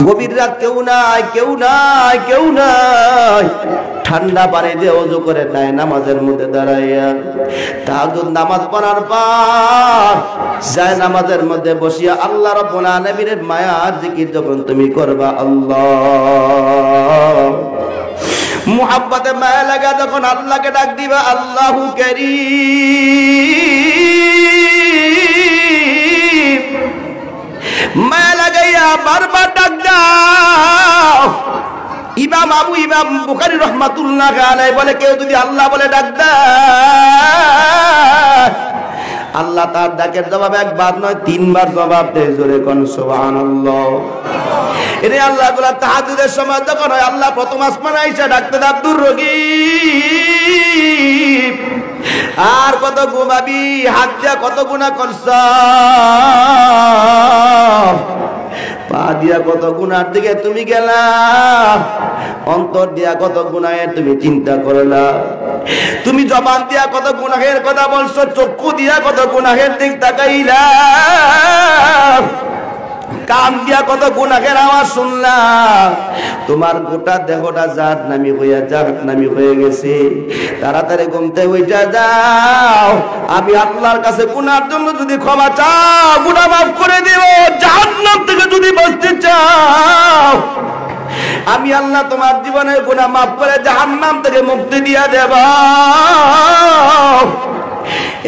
গভীর রাত, কেউ নাই, কেউ নাই, কেউ নাই। ঠান্ডা পানি দিয়ে ওযু করে নাই নামাজের মধ্যে দাঁড়াইয়া তাহাজ্জুদ নামাজ পড়ার পর যায় নামাজের মধ্যে বসিয়া আল্লাহ রাব্বুল আলামিনের মায়ার জিকির যখন তুমি করবা, আল্লাহ মুহাব্বতে মায়া লাগা যখন আল্লাহকে ডাক দিবা, আল্লাহু কারীম মায়া লাগাইয়া বারবার ডাক দাও। ইমাম বুখারী রাহমাতুল্লাহ আলাইহি বলে, কেউ যদি আল্লাহ বলে ডাক দেয়, আল্লাহ তার ডাকের জবাব একবার নয় 3 বার জবাব দেয়। জোরে কোন সুবহানাল্লাহ। এরে আল্লাহ গুলা তাহাজ্জুদের সময় যখন হয়, আল্লাহ প্রথম আসমানে আইসা ডাকতে আব্দুর রহিম, আর কত ঘুমাবি, হাত দিয়া কত গুনাহ করছ, পা দিয়া কত গুনার দিকে তুমি গেলা, অন্তর দিয়া কত গুনাহের তুমি চিন্তা করলা, তুমি জবান দিয়া কত গুনাহের কথা বলছো, চক্ষু দিয়া কত গুনাহের দিক তাকাইলা, কান দিয়া কত গুনাহের আওয়াজ শুনলা, তোমার গোটা দেহটা জাহান্নামী হয়ে গেছে। তাড়াতাড়ি ঘুম থেকে উঠে যাও, আমি আল্লাহর কাছে গুনার জন্য যদি ক্ষমা চাও, গুনাহ মাফ করে দিব। জাহান্নাম থেকে যদি বাঁচতে চাও, আমি আল্লাহ তোমার জীবনের গুনাহ মাফ করে জাহান্নাম থেকে মুক্তি দিয়া দেব।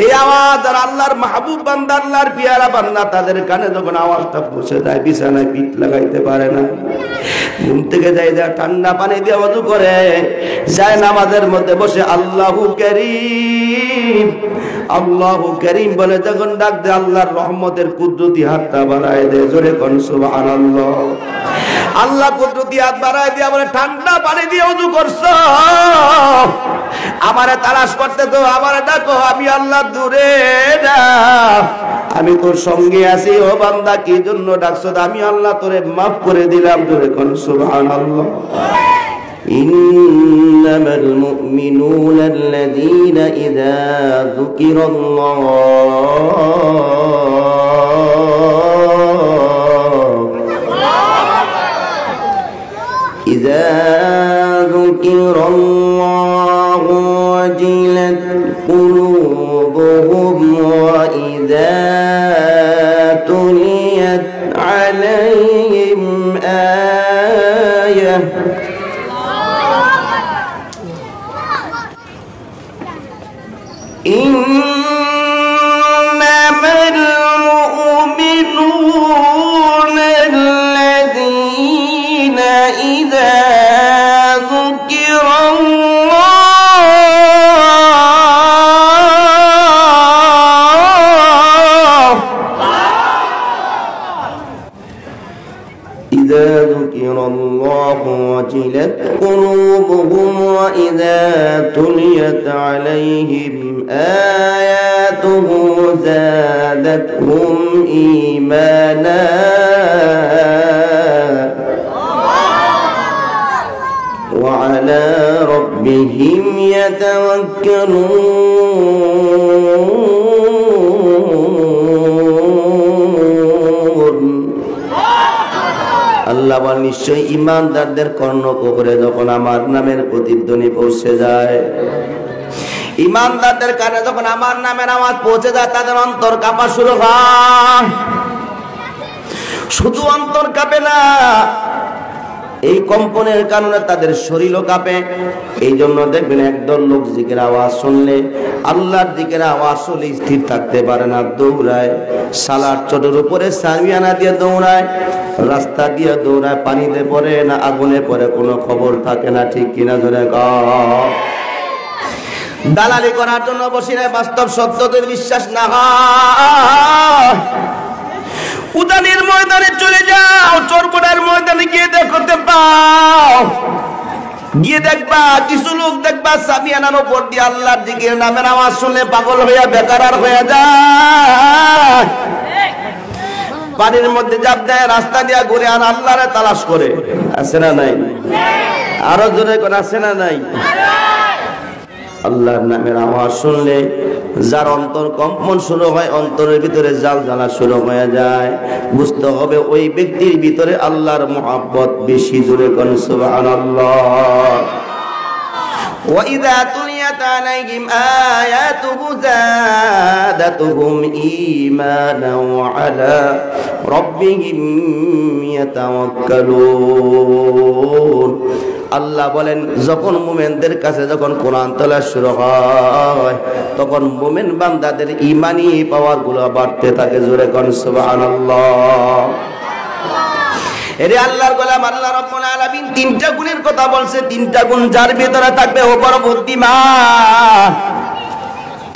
এই আওয়াজ আর আল্লাহর মাহবুব বান্দা, আল্লাহর পিয়ারা বান্দা, তাদের কানে যখন আওয়াজটা পৌঁছে যায়, বিছানায় পিঠ লাগাইতে পারে না, ঘুম থেকে যাই যায়, ঠান্ডা পানি দিয়ে ওযু করে যায় নামাজের মধ্যে বসে আল্লাহু কারীম, আল্লাহু কারীম বলে যখন ডাক দেয়, আল্লাহর রহমতের কুদরতি হাতটা বাড়ায় দেয়। জোরে কোন সুবহানাল্লাহ। আল্লাহ কুদরতি হাত বাড়ায় দিয়া বলে, ঠান্ডা পানি দিয়ে ওযু করছো, আমারে তালাশ করতেছো, আমারে ডাকো, আমি আল্লাহ দূরে না, আমি তোর সঙ্গে আছি। ও বান্দা, কি জন্য ডাকছো? আমি আল্লাহ তোরে মাফ করে দিলাম। জোরে কোন সুবহানাল্লাহ। ইন্নামাল মুমিনুনা আল্লাযীনা ইযা যুকিরাল্লাহ وجلت قلوبهم وإذا تليت عليهم آية إنما المؤمنون الذين إذا ذكر الله وجلت قلوبهم وإذا تليت عليهم آياته زادتهم إيمانا وعلى ربهم يتوكلون। আল্লাহ বলেন, নিশ্চয়ই ইমানদারদের কর্ণকুহরে যখন আমার নামের প্রতিধ্বনি পৌঁছে যায়, ইমানদারদের কানে যখন আমার নামের আওয়াজ পৌঁছে যায়, তাদের অন্তর কাঁপা শুরু হয়। শুধু অন্তর কাঁপে না, এই কম্পনের কারণে তাদের শরীরও কাঁপে। এই জন্য দেখবেন একদল লোক জিকির আওয়াজ শুনলে, আল্লাহর জিকির আওয়াজ শুনলে স্থির থাকতে পারে না, দৌড়ায়। সালার চটের উপরে সামিয়ানা দিয়ে দৌড়ায়, রাস্তা দিয়ে দৌড়ায়, পানিতে পড়ে না আগুনে পড়ে, কোনো খবর থাকে না। ঠিক কিনা ধরে দালালি করার জন্য বসিরে, বাস্তব সত্যদের বিশ্বাস না হয়, উদানির ময়দানে চলে যাও, চরপড়ার ময়দানে গিয়ে দেখতে পাও, গিয়ে দেখবা কিছু লোক দেখবা সামিয়ানার উপর দিয়ে আল্লাহর জিকির নামের আওয়াজ শুনলে পাগল হইয়া বেকার হয়ে যায়, পানির মধ্যে জাপ দেয়, রাস্তা দিয়ে ঘুরে আর আল্লাহরে তালাশ করে। আছে না নাই? আরো জোরে করে আছে না নাই? আল্লাহর নামের আওয়াজ শুনলে যার অন্তর কম্পন শুরু হয়, অন্তরের ভিতরে জালজালা শুরু হয়ে যায়, বুঝতে হবে ওই ব্যক্তির ভিতরে আল্লাহর মহব্বত বেশি। জোরে কোন সুবহানাল্লাহ। وَإِذَا تُلِيَتْ عَلَيْهِمْ آيَاتُهُ زَادَتْهُمْ إِيمَانًا وَعَلَى رَبِّهِمْ يَتَوَكَّلُونَ। আল্লাহ বলেন, যখন মুমিনদের কাছে যখন কোরআন তেলাওয়াত শুরু হয়, তখন মুমিন বান্দাদের ঈমানি পাওয়ার গুলো বাড়তে থাকে। জোরে কোন সুবহানাল্লাহ। এরে আল্লাহর গোলাম, আল্লাহ রাব্বুল আলামিন তিনটা গুণের কথা বলছে। তিনটা গুণ যার ভিতরে থাকবে ও বড় বুদ্ধিমান।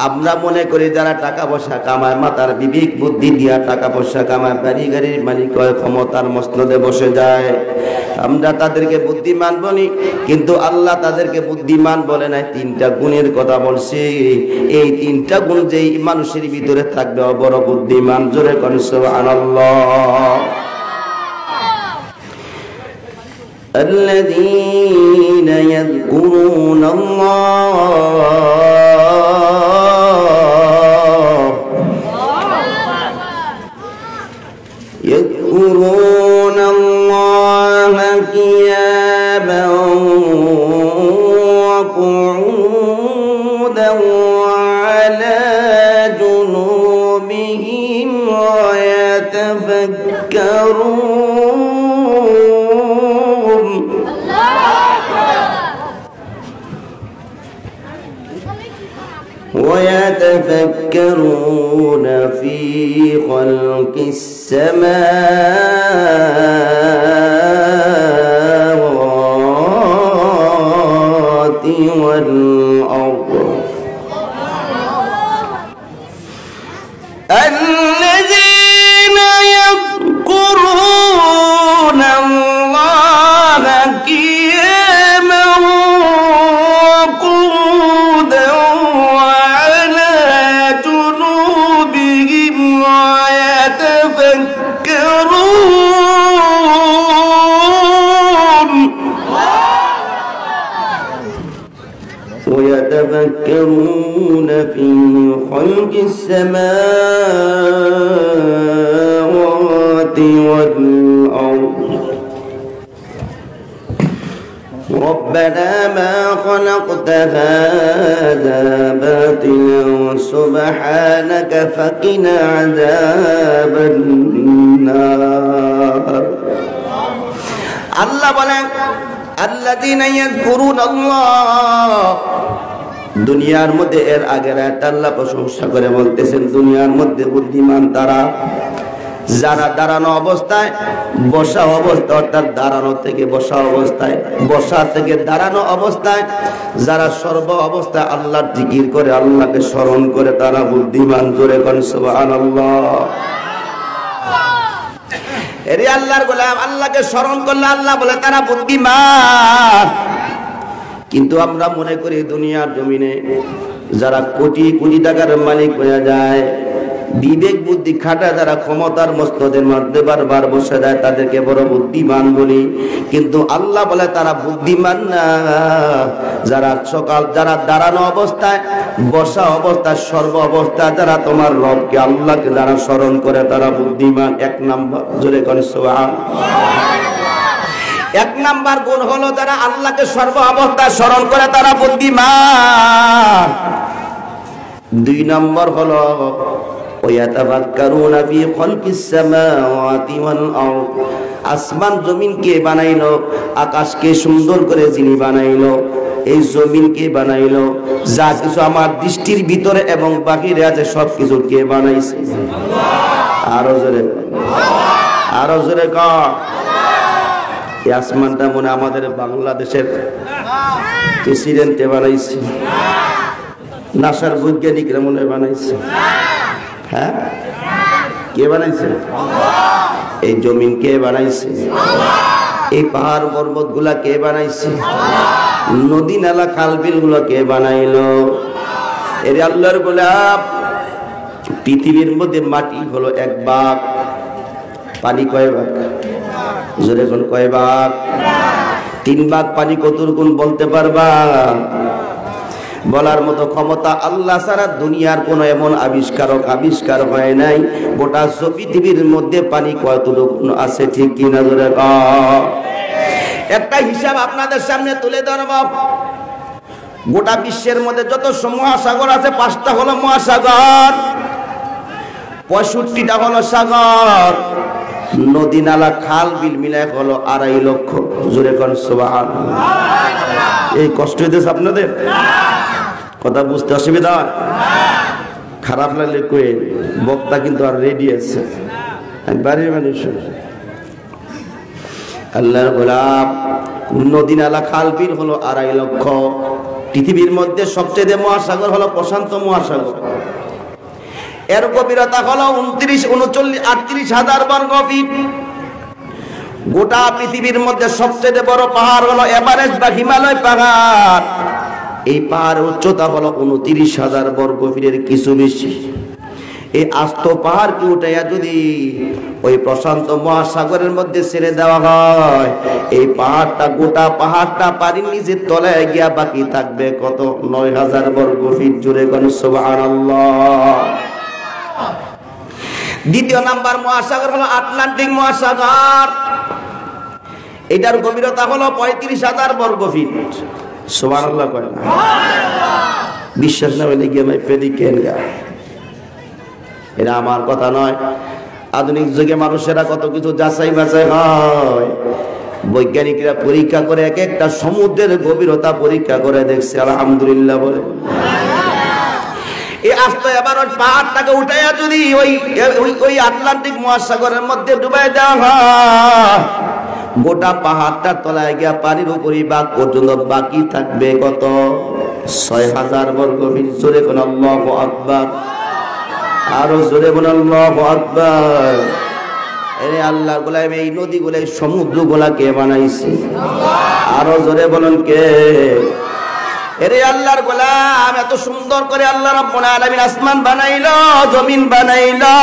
আমরা মনে করি যারা টাকা পয়সা কামায়, মাতার বিবেক বুদ্ধি দিয়া টাকা পয়সা কামায়, বাড়ি গাড়ির মালিক হয়, ক্ষমতার মসনদে বসে যায়, আমরা তাদেরকে বুদ্ধিমান বলি। কিন্তু আল্লাহ তাদেরকে বুদ্ধিমান বলে নাই, তিনটা গুণের কথা বলছে। এই তিনটা গুণ যেই মানুষের ভিতরে থাকবে ও বড় বুদ্ধিমান। জোরে কোন সুবহানাল্লাহ। الذين يذكرون الله قياما وقعودا وعلى جنوبهم ويتفكرون في خلق السماوات والأرض الذين يذكرون الله قياما وقعودا وعلى جنوبهم ويتفكرون في خلق السماوات والأرض ربنا ما خلقت هذا باطلا سبحانك فقنا عذاب النار الله বলেন الذين يذكرون الله দুনিয়ার মধ্যে এর আগের আয়াতে আল্লাহ প্রশংসা করে বলতেছেন দুনিয়ার মধ্যে বুদ্ধিমান তারা যারা দাঁড়ানো অবস্থায় বসা অবস্থা অর্থাৎ দাঁড়ানো থেকে বসা অবস্থায় বসা থেকে দাঁড়ানো অবস্থায় যারা সর্ব অবস্থায় আল্লাহর জিকির করে আল্লাহকে স্মরণ করে তারা বুদ্ধিমান জোরে কোন সুবহানাল্লাহ এরে আল্লাহর গোলাম আল্লাহকে স্মরণ করলে আল্লাহ বলে তারা বুদ্ধিমান কিন্তু আমরা মনে করি দুনিয়ার জমিনে যারা কোটি কোটি টাকার মালিক হয়ে যায় বিবেক বুদ্ধি খাটা যারা ক্ষমতার মস্তদের মধ্যে বারবার বসে যায় তাদেরকে বড় বুদ্ধিমান বলি কিন্তু আল্লাহ বলে তারা বুদ্ধিমান না যারা সকাল যারা দাঁড়ানো অবস্থায় বসা অবস্থায় সর্ব অবস্থায় যারা তোমার রবকে আল্লাহকে যারা স্মরণ করে তারা বুদ্ধিমান এক নাম্বার জোরে করে এক নাম্বার গুণ হলো যারা আল্লাহকে সর্ব অবস্থায় স্মরণ করে তারা বুদ্ধিমান দুই নম্বর হলো ويتفكرون في خلق السماوات والأرض আসমান জমিন কে বানাইলো আকাশকে সুন্দর করে যিনি বানাইলো এই জমিন কে বানাইলো যা কিছু আমার দৃষ্টির ভিতরে এবং বাহিরে আছে সব কিছু কে বানাইছে আরো জোরে কর এই আসমানটা মনে আমাদের বাংলাদেশের প্রেসিডেন্টে বানাইছে নাসার বৈজ্ঞানিকরা মনে বানাইছে হ্যাঁ কে বানাইছে এই জমিন কে বানাইছে এই পাহাড় পর্বত গুলা কে বানাইছে নদী নালা খাল বিল গুলো কে বানাইলো এর আল্লাহর গোলাপ পৃথিবীর মধ্যে মাটি হলো এক ভাগ পানি কয় ভাগ জোরে কোন কয় ভাগ তিন ভাগ পানি কতটুকু বলতে পারবা বলার মতো ক্ষমতা আল্লাহ ছাড়া দুনিয়ার কোনো এমন আবিষ্কার হয় নাই। গোটা পৃথিবীর মধ্যে পানি কতটুকু আছে ঠিক কিনা ধরে একটা হিসাব আপনাদের সামনে তুলে ধরব। গোটা বিশ্বের মধ্যে যত মহাসাগর আছে 5টা হলো মহাসাগর, 65টা হলো সাগর, নদী নালা খাল বিল মিলায় হলো 2.5 লক্ষ। জোরে কোন সুবহানাল্লাহ। এই কষ্ট হইতেছে আপনাদের? কথা বুঝতে অসুবিধা হয়? খারাপ লাগলে কই, বক্তা কিন্তু আর রেডি আছে। বাড়ির মানুষ আল্লাহর গোলাপ, নদী নালা খাল বিল হলো 2.5 লক্ষ। পৃথিবীর মধ্যে সবচেয়ে মহাসাগর হলো প্রশান্ত মহাসাগর, এর গভীরতা হলো 38,000 বর্গ ফিট। গোটা পৃথিবীর মধ্যে সবচেয়ে বড় পাহাড় হলো এভারেস্ট বা হিমালয় পাহাড়। এই পাহাড়ের উচ্চতা হলো 29,000 বর্গ ফিটের কিছু বেশি। এই আস্ত পাহাড়কে উঠাইয়া যদি ওই প্রশান্ত মহাসাগরের মধ্যে ছেড়ে দেওয়া হয়, এই পাহাড়টা গোটা পাহাড়টা পানির নিচে তলায় গিয়া বাকি থাকবে কত? 9,000 বর্গ ফিট। জুড়ে কোন সুবহানাল্লাহ। দ্বিতীয় নাম্বার মহাসাগর হলো আটলান্টিক মহাসাগর। এটার গভীরতা হলো 35,000 বর্গ ফিট। সুবহানাল্লাহ কয় না? বিশ্বাস না হলে গিয়ে পেদিকেন গা। এটা আমার কথা নয়। আধুনিক যুগে মানুষেরা কত কিছু যাচাই বাছাই হয়। বৈজ্ঞানিকরা পরীক্ষা করে এক একটা সমুদ্রের গভীরতা পরীক্ষা করে দেখছে। আলহামদুলিল্লাহ বলে। এই আস্ত এবার ওই পাহাড়টাকে উঠাইয়া যদি ওই আটলান্টিক মহাসাগরের মধ্যে ডুবাই দেওয়া হয়, গোটা পাহাড়টার তলায় গিয়া পানির উপরই বাঘ পর্যন্ত বাকি থাকবে কত? 6,000 বর্গ ফিট। জোরে কোন আল্লাহু আকবার। আরো জোরে বলেন আল্লাহু আকবার। এই আল্লাহর গোলাম, এই নদীগুলো এই সমুদ্রগুলা কে বানাইছে? আরো জোরে বলেন কে? এরে আল্লাহর গোলাম, এত সুন্দর করে আল্লাহ রাব্বুল আলামিন আসমান বানাইলো, জমিন বানাইলো।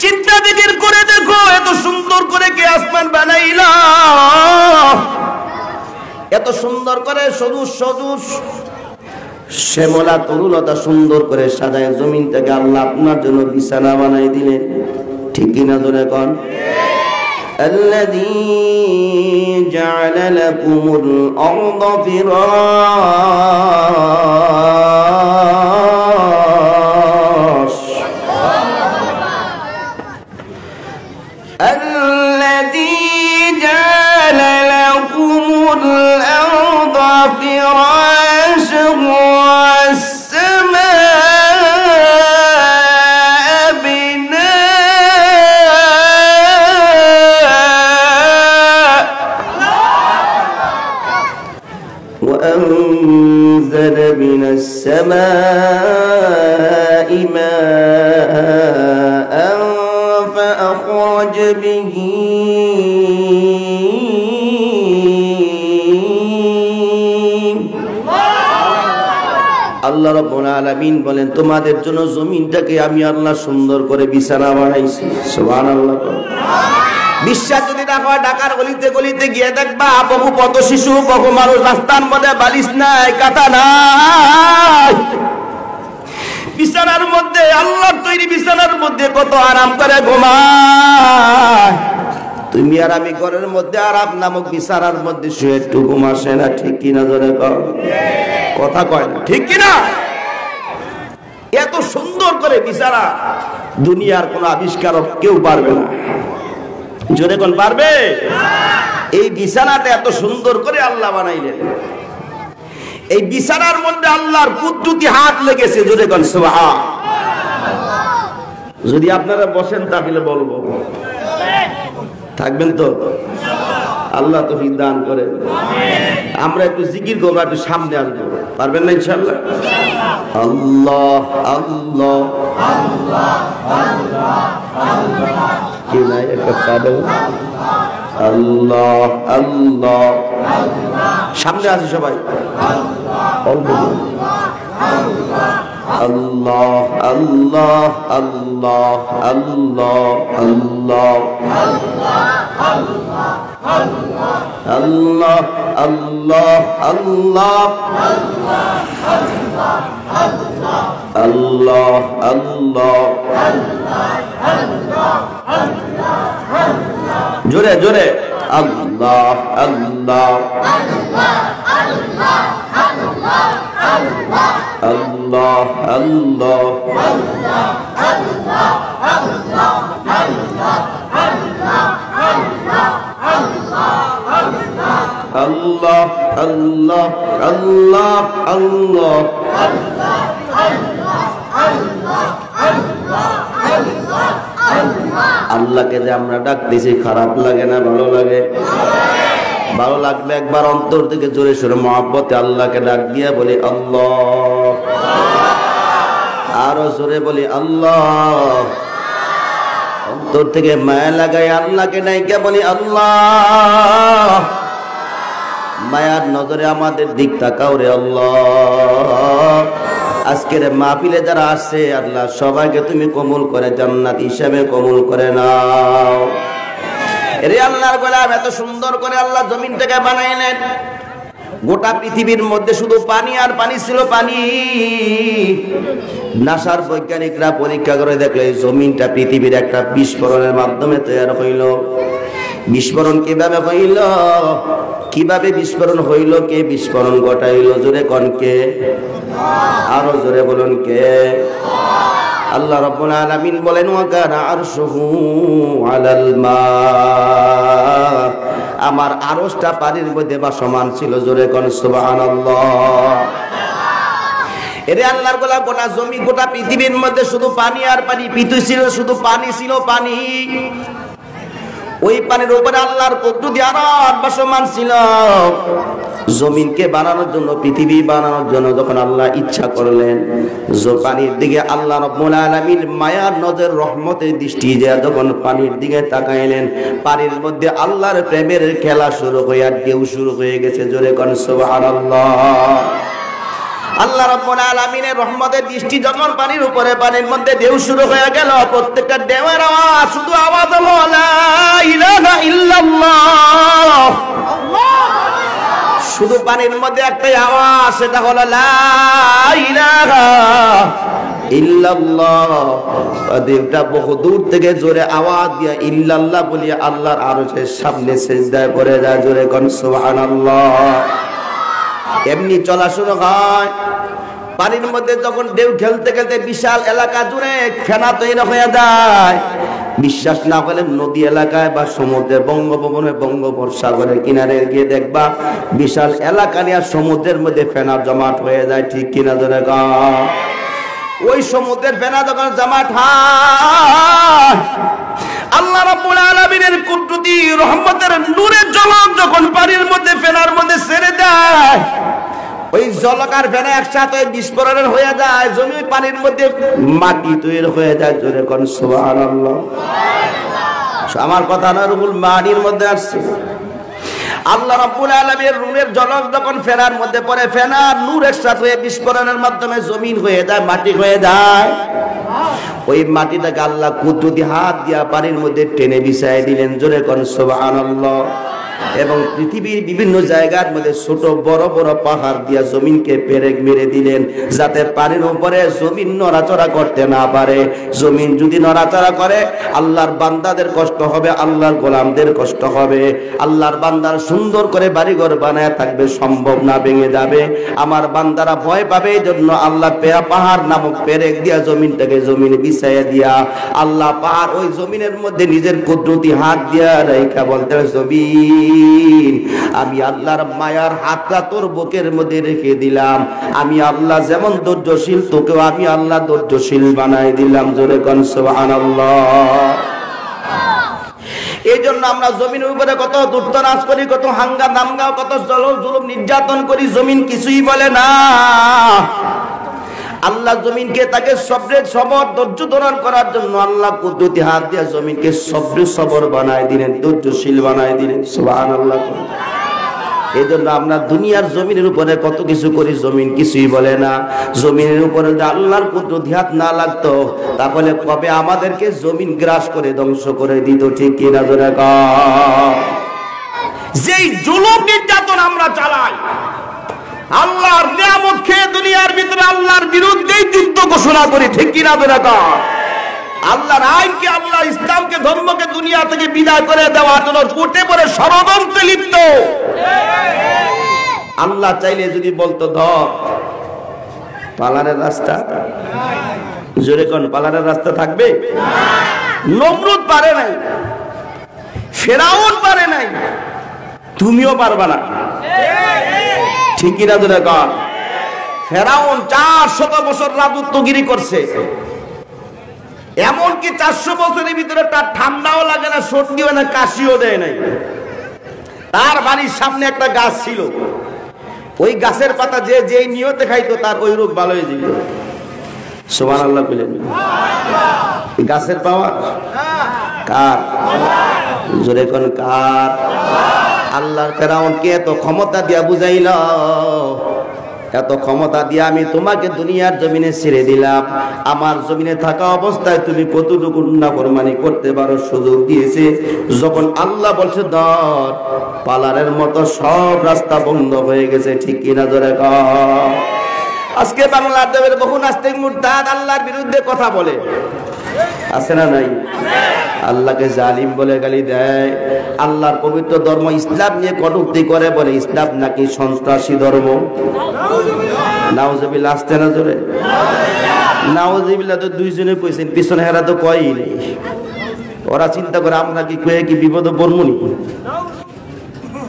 চিন্তা বিচির করে দেখো, এত সুন্দর করে কে আসমান বানাইলো, এত সুন্দর করে সবুজ সবুজ শ্যামলা তরুলতা সুন্দর করে সাজায় জমিনটাকে আল্লাহ আপনার জন্য বিছানা বানাই দিলেন। ঠিক কিনা ধরে কন? الذي جعل لكم الأرض فراش الذي جعل لكم الأرض فراشا والسماء بناء وأنزل من السماء ماء فأخرج به আল্লাহ রাব্বুল আলামিন বলেন, তোমাদের জন্য জমিনটাকে আমি আল্লাহ সুন্দর করে বিছানা বানাইছি। সুবহানাল্লাহ। বিশ্বাস যদি না হয়, ঢাকার গলিতে গলিতে গিয়ে দেখবা বহু পথ শিশু, বহু মানুষ রাস্তার মধ্যে বালিশ নাই, কাঁথা নাই, বিছানার মধ্যে, আল্লাহর তৈরি বিছানার মধ্যে কত আরাম করে ঘুমায়। তুমি আর আমি ঘরের মধ্যে আরাম নামক বিছানার মধ্যে শুয়ে একটু ঘুম আসে না? ঠিক কিনা ধরে কথা কয় না? ঠিক কিনা? এত সুন্দর করে বিছানা দুনিয়ার কোন আবিষ্কারক কেউ পারবে না। জোরে কোন পারবে? এই বিছানাটা এত সুন্দর করে আল্লাহ বানাইলেন। এই বিছানার মধ্যে আল্লাহর কুদরতি হাত লেগেছে। জোরে কোন সুবহানাল্লাহ। যদি আপনারা বসেন তাহলে বলবো, থাকবেন তো? আল্লাহ তৌফিক দান করে। আমরা একটু জিকির করবো, একটু সামনে আসবো, পারবেন না ইনশাআল্লাহ? আল্লাহ আল্লাহ কি নাই একটা পাবো। আল্লাহ আল্লাহ, সামনে আসি সবাই। আল্লাহ আল্লাহ আল্লাহ আল্লাহ আল্লাহ আল্লাহ আল্লাহ আল্লাহ আল্লাহ আল্লাহ আল্লাহ জোরে জোরে আল্লাহ আল্লাহ আল্লাহ আল্লাহ আল্লাহ আল্লাহ আল্লাহ আল্লাহ আল্লাহকে যে আমরা ডাকতেছি খারাপ লাগে না ভালো লাগে? ভালো লাগবে একবার অন্তর থেকে জোরে সোরে মহব্বতে আল্লাহকে ডাক দিয়া বলি আল্লাহ, আরো জোরে বলি আল্লাহ, অন্তর থেকে মায়া লাগাই আল্লাহকে ডাইকা বলি আল্লাহ, মায়ার নজরে আমাদের দিক তাকাও রে আল্লাহ। আজকের মাহফিলে যারা আসছে আল্লাহ সবাইকে তুমি কবুল করে জান্নাত হিসাবে কবুল করে নাও রে আল্লাহর গোলাম। এত সুন্দর করে আল্লাহ জমিনটাকে বানাইলেন, গোটা পৃথিবীর মধ্যে শুধু পানি আর পানি ছিল, পানি। নাসার বৈজ্ঞানিকরা পরীক্ষা করে দেখলে জমিনটা পৃথিবীর একটা বিস্ফোরণের মাধ্যমে তৈরি হইল। বিস্ফোরণ কিভাবে হইল, কিভাবে বিস্ফোরণ হইল, কে বিস্ফোরণ ঘটাইল? জোরে কোন কে? আরো জোরে বলুন কে? আল্লাহ রাব্বুল আলামিন বলেন ওয়া কানা আরশুহু আলাল মা, আমার আরশটা পানির মধ্যে ভাসমান ছিল। জোরে কোন সুবহানাল্লাহ। এরে আল্লাহর গোলাম, গোটা জমি গোটা পৃথিবীর মধ্যে শুধু পানি আর পানি, পৃথিবী ছিল শুধু পানি, ছিল পানি। ওই পানির উপরে আল্লাহর কুদরতি আরশ ভাসমান ছিল। জমিনকে বানানোর জন্য, পৃথিবী বানানোর জন্য যখন আল্লাহ ইচ্ছা করলেন, পানির দিকে আল্লাহ রাব্বুল আলামিন মায়ার নজর রহমতের দৃষ্টি দিয়ে যখন পানির দিকে তাকাইলেন, পানির মধ্যে আল্লাহর প্রেমের খেলা শুরু হয়ে ঢেউ শুরু হয়ে গেছে। জোরে কোন সুবহানাল্লাহ। আল্লাহ রাব্বুল আলামিনের রহমতের দৃষ্টি যখন পানির উপরে, পানির মধ্যে ঢেউ শুরু হয়ে গেল, প্রত্যেকটা ঢেউয়ের আওয়াজ শুধু আওয়াজ হলো লা ইলাহা ইল্লাল্লাহ। শুধু পানির মধ্যে একটাই আওয়াজ, সেটা হলো লা ইলাহা ইল্লাল্লাহ। দেবটা বহু দূর থেকে জোরে আওয়াজ দিয়া ইল্লাল্লাহ বলিয়া আল্লাহর আরশের সামনে সিজদায় পড়ে যায়। জোরে কোন সুবহানাল্লাহ। এমনি চলা শুরু হয় পানির মধ্যে, যখন ঢেউ খেলতে খেলতে বিশাল এলাকা জুড়ে ফেনা তৈরি হয়ে যায়। বিশ্বাস না হলে নদী এলাকায় বা সমুদ্রের বঙ্গোপবনে, বঙ্গোপসাগরের কিনারে গিয়ে দেখবা বিশাল এলাকা নিয়ে সমুদ্রের মধ্যে ফেনা জমাট হয়ে যায়। ঠিক কিনা ধরে গা? ওই সমুদ্রের ফেনা যখন জমাট হয়, আল্লাহ রাব্বুল আলামিনের কুদরতি রহমতের নূরের ঝলক যখন পানির মধ্যে ফেনার মধ্যে ছেড়ে দেয়, ওই জলকার ফেনা একসাথে বিস্ফোরণের হয়ে যায়। জমি পানির মধ্যে মাটি তৈরি হয়ে যায়। জোরে কোন সুবহানাল্লাহ। আমার কথা না, রুহুল মানির মধ্যে আসছে। আল্লাহ রাব্বুল আলামিনের নূরের ঝলক যখন ফেনার মধ্যে পড়ে, ফেনার নূর একসাথে হয়ে বিস্ফোরণের মাধ্যমে জমিন হয়ে যায়, মাটি হয়ে যায়। ওই মাটিটাকে আল্লাহ কুদরতি হাত দিয়া পানির মধ্যে টেনে বিছায় দিলেন। জোরে কোন সুবহানাল্লাহ। এবং পৃথিবীর বিভিন্ন জায়গার মধ্যে ছোট বড় বড় পাহাড় দিয়া জমিনকে পেরেক মেরে দিলেন, যাতে পানির উপরে জমিন নড়াচড়া করতে না পারে। জমিন যদি নড়াচড়া করে আল্লাহর বান্দাদের কষ্ট হবে, আল্লাহর গোলামদের কষ্ট হবে। আল্লাহর বান্দার সুন্দর করে বাড়িঘর বানায় থাকবে, সম্ভব না, ভেঙে যাবে। আমার বান্দারা ভয় পাবে, এই জন্য আল্লাহ পাহাড় নামক পেরেক দিয়া জমিনটাকে জমিনে বিছাইয়া দিয়া আল্লাহ পাহাড় ওই জমিনের মধ্যে নিজের কুদরতি হাত দিয়া রেখা বলতে, জমিন আমি আল্লাহর মায়ার হাতটা তোর বুকের মধ্যে রেখে দিলাম। আমি আল্লাহ যেমন ধৈর্যশীল, তোকেও আমি আল্লাহ ধৈর্যশীল বানাই দিলাম। জোরে কোন সুবহানাল্লাহ। এই জন্য আমরা জমিনের উপরে কত দুর্দনাজ করি, কত হাঙ্গা দাঙ্গা, কত জুলুম নির্যাতন করি, জমিন কিছুই বলে না। আল্লাহ জমিনকে তাকে সবর ধৈর্য ধারণ করার জন্য আল্লাহ কুদরতি হাত দিয়ে জমিনকে সবর বানায় দিলেন, ধৈর্যশীল বানায় দিলেন। সুবহানাল্লাহ। এই জন্য আমরা দুনিয়ার জমিনের উপরে কত কিছু করি, জমিন কিছুই বলে না। জমিনের উপরে যদি আল্লাহর কুদরতি হাত না লাগতো, তাহলে কবে আমাদেরকে জমিন গ্রাস করে ধ্বংস করে দিত। ঠিক কিনা ধরে? যেই জুলুম নির্যাতন আমরা চালাই, আল্লাহর নিয়ামত খেয়ে দুনিয়ার ভিতরে আল্লাহর বিরুদ্ধেই যুদ্ধ ঘোষণা করি, ঠিক কিনা বেরাকা? আল্লাহর আইনকে, আল্লাহর ইসলামকে, ধর্মকে দুনিয়া থেকে বিদায় করে দেওয়ার জন্য উঠে পড়ে ষড়যন্ত্রে লিপ্ত। আল্লাহ চাইলে যদি বলতো ধর, পালানের রাস্তা, জোরে কোন পালানের রাস্তা থাকবে? নমরুদ পারে নাই, ফেরাউন পারে নাই, তুমিও পারবা না, ঠিক কিনা জোরে কোন? ফেরাউন 400 বছর রাজত্বগিরি করছে, এমনকি 400 বছরের ভিতরে তার ঠান্ডাও লাগে না, সর্দিও না, কাশিও দেয় নাই। তার বাড়ির সামনে একটা গাছ ছিল, ওই গাছের পাতা যে যেই নিয়তে খাইতো তার ওই রোগ ভালো হয়ে যেত। সুবহানাল্লাহ বলেন। গাছের পাওয়ার কার? জোরে কোন কার? আল্লাহর। ফেরাউনকে এত ক্ষমতা দিয়া বুঝাইল, এত ক্ষমতা দিয়ে আমি তোমাকে দুনিয়ার জমিনে ছেড়ে দিলাম, আমার জমিনে থাকা অবস্থায় তুমি কতটুকু নাফরমানি করতে পারো সুযোগ দিয়েছে। যখন আল্লাহ বলছে ধর, পালারের মতো সব রাস্তা বন্ধ হয়ে গেছে, ঠিক কিনা জোরে কর? আজকে বাংলার দেবের বহু নাস্তিক মুরতাদ আল্লাহর বিরুদ্ধে কথা বলে, আছে না নাই? আল্লাহকে জালিম বলে গালি দেয়, আল্লাহর পবিত্র ধর্ম ইসলাম নিয়ে কটূক্তি করে, বলে ইসলাম নাকি সন্ত্রাসী ধর্ম। নাউজুবিল্লাহ, আসতে না জোরে নাউজুবিল্লাহ। তো দুইজনে কইছেন, পিছনে হেরা তো কয়ই নেই। ওরা চিন্তা করে আমরা কি কয়ে কি বিপদে পড়মুনি?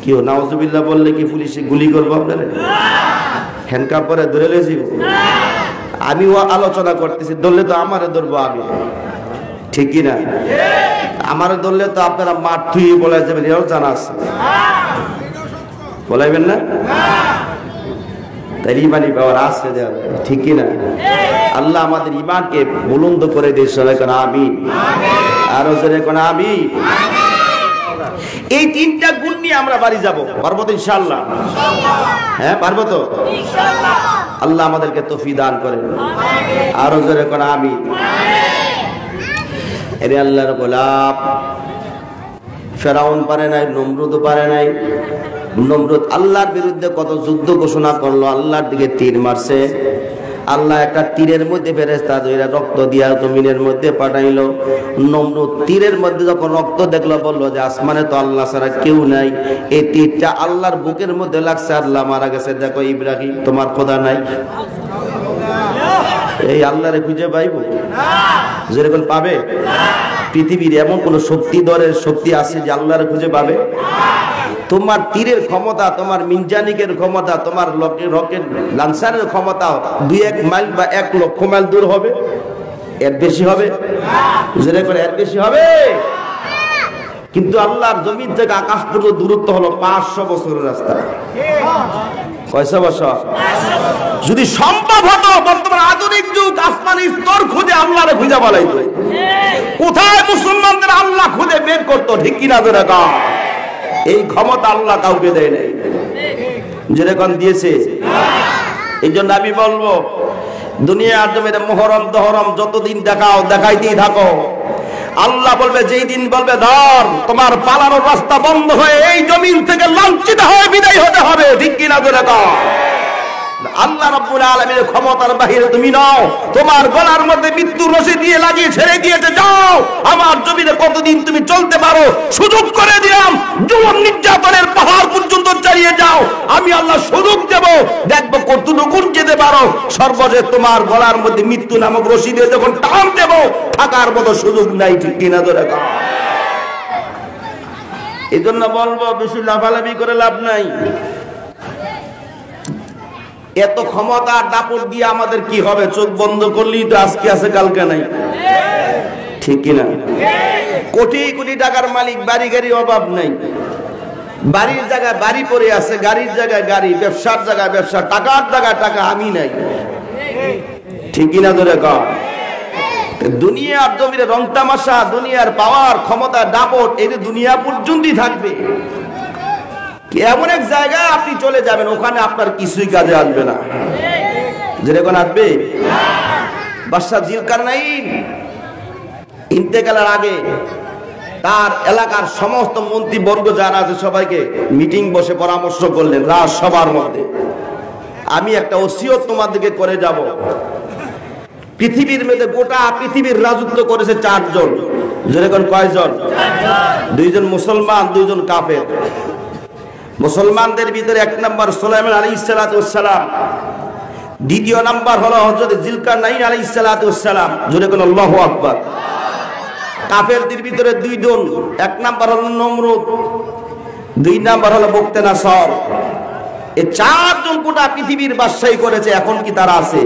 কেউ নাউজুবিল্লাহ বললে কি পুলিশে গুলি করবো আপনারা? হ্যান্ডকাপ করে ধরে লেছি। আমিও আলোচনা করতেছি, ধরলে তো আমারে ধরবো আমি, ঠিক কিনা? আমারে ধরলে তো আপনারা মাঠ থুয়ে বলে যাবেন, এও জানা আছে, বলাইবেন না? তাই ইমানি পাওয়ার আছে, ঠিক কিনা? আল্লাহ আমাদের ইমানকে বুলন্দ করে দিয়ে সবাই কোন আমিন, আরো জোরে কোন আমিন। এই 3টা গুণ নিয়ে আমরা বাড়ি যাব, পারবো তো ইনশাআল্লাহ? হ্যাঁ পারবো তো ইনশাআল্লাহ। আল্লাহ আমাদেরকে তৌফিক দান করেন, আরো জোরে কোন আমিন। এরে আল্লাহর গোলাপ, ফেরাউন পারে নাই, নমরুদ পারে নাই। নমরুদ আল্লাহর বিরুদ্ধে কত যুদ্ধ ঘোষণা করলো, আল্লাহর দিকে তীর মারছে। আল্লাহ একটা তীরের মধ্যে ফেরেশতা দুইটা রক্ত দিয়া জমিনের মধ্যে পাঠাইলো। নমরুদ তীরের মধ্যে যখন রক্ত দেখলো, বললো যে আসমানে তো আল্লাহ ছাড়া কেউ নাই, এই তীরটা আল্লাহর বুকের মধ্যে লাগছে, আল্লাহ মারা গেছে। দেখো ইব্রাহিম, তোমার খোদা নাই? এই আল্লাহরে খুঁজে পাইব? যেরকম পাবে? পৃথিবীর এমন কোন শক্তি দরের শক্তি আছে যে আল্লাহরে খুঁজে পাবে? তোমার তীরের ক্ষমতা, তোমার মিনজানিকের ক্ষমতা, তোমার রকেট লান্সারের ক্ষমতা 2-1 মাইল বা 1 লক্ষ মাইল দূর হবে? এর বেশি হবে? জোরে করে, এর বেশি হবে? কিন্তু আল্লাহর জমিন থেকে আকাশ পর্যন্ত দূরত্ব হলো 500 বছরের রাস্তা। কয়শো বছর? যদি সম্ভব হতো বর্তমান আধুনিক যুগ আসমানি স্তর খুঁজে আল্লাহরে খুঁজে বলাইতো, কোথায় মুসলমানদের আল্লাহ খুঁজে বের করতো, ঠিক কিনা জোরে কর? এই ক্ষমতা আল্লাহ কাউকে দেয় নাই, যেরকম দিয়েছে। এই জন্য আমি বলবো, দুনিয়ার জমিনে মুহররম দহরম যতদিন দেখাও, দেখাইতেই থাকো। আল্লাহ বলবে, যেই দিন বলবে ধর, তোমার পালানোর রাস্তা বন্ধ হয়ে এই জমিন থেকে লাঞ্ছিত হয়ে বিদায় হতে হবে, ঠিক কিনা জোরে কর? আল্লাহ রাব্বুল আলামিনের ক্ষমতার বাহিরে তুমি নাও। তোমার গলার মধ্যে মৃত্যু রশি দিয়ে লাগিয়ে ছেড়ে দিয়েছে, যাও আমার জমিনে কতদিন তুমি চলতে পারো সুযোগ করে দিলাম। জুলুম নির্যাতনের পাহাড় পর্যন্ত চালিয়ে যাও, আমি আল্লাহ সুযোগ দেব, দেখবো কতটুকু যেতে পারো। সর্বশেষ তোমার গলার মধ্যে মৃত্যু নামক রশি দিয়ে যখন টান দেব, থাকার মতো সুযোগ নাই, ঠিক কিনা জোরে কর? এই জন্য বলবো, বেশি লাফালাফি করে লাভ নাই। এত ক্ষমতা দাপট দিয়ে আমাদের কি হবে? চোখ বন্ধ করলেই তো আজকে আছে কালকে নাই, ঠিক কিনা? কোটি কোটি টাকার মালিক, বাড়ি গাড়ির অভাব নাই, বাড়ির জায়গায় বাড়ি পড়ে আছে, গাড়ির জায়গায় গাড়ি, ব্যবসার জায়গায় ব্যবসা, টাকার জায়গায় টাকা, আমি নাই, ঠিক কিনা ধরে কর? দুনিয়ার জমিনে রং তামাশা, দুনিয়ার পাওয়ার ক্ষমতা দাপট, এই যে দুনিয়া পর্যন্তই থাকবে। এমন এক জায়গায় আপনি চলে যাবেন, ওখানে আপনার কিছুই কাজে আসবে না, যেরকম আসবে। বাদশা জিলকারনাইন ইন্তেকালের আগে তার এলাকার সমস্ত মন্ত্রীবর্গ যারা আছে সবাইকে মিটিং বসে পরামর্শ করলেন রাজসভার মধ্যে, আমি একটা ওসিয়ত তোমাদেরকে করে যাব। পৃথিবীর মধ্যে গোটা পৃথিবীর রাজত্ব করেছে 4 জন। যেরকম কয়জন? 2 জন মুসলমান, 2 জন কাফের। মুসলমানদের ভিতরে 1 নম্বর সুলাইমান আলাইহিস সালাতু ওয়াস সালাম, দ্বিতীয় নাম্বার হলো হযরত জিলকারনাইন আলাইহিস সালাতু ওয়াস সালাম। যেরকম আল্লাহু আকবার। কাফেরদের ভিতরে 2 জন, 1 নাম্বার হলো নমরুদ, 2 নাম্বার হলো বুকতেনাসর। এই 4 জন গোটা পৃথিবীর বাদশাহী করেছে। এখন কি তারা আছে?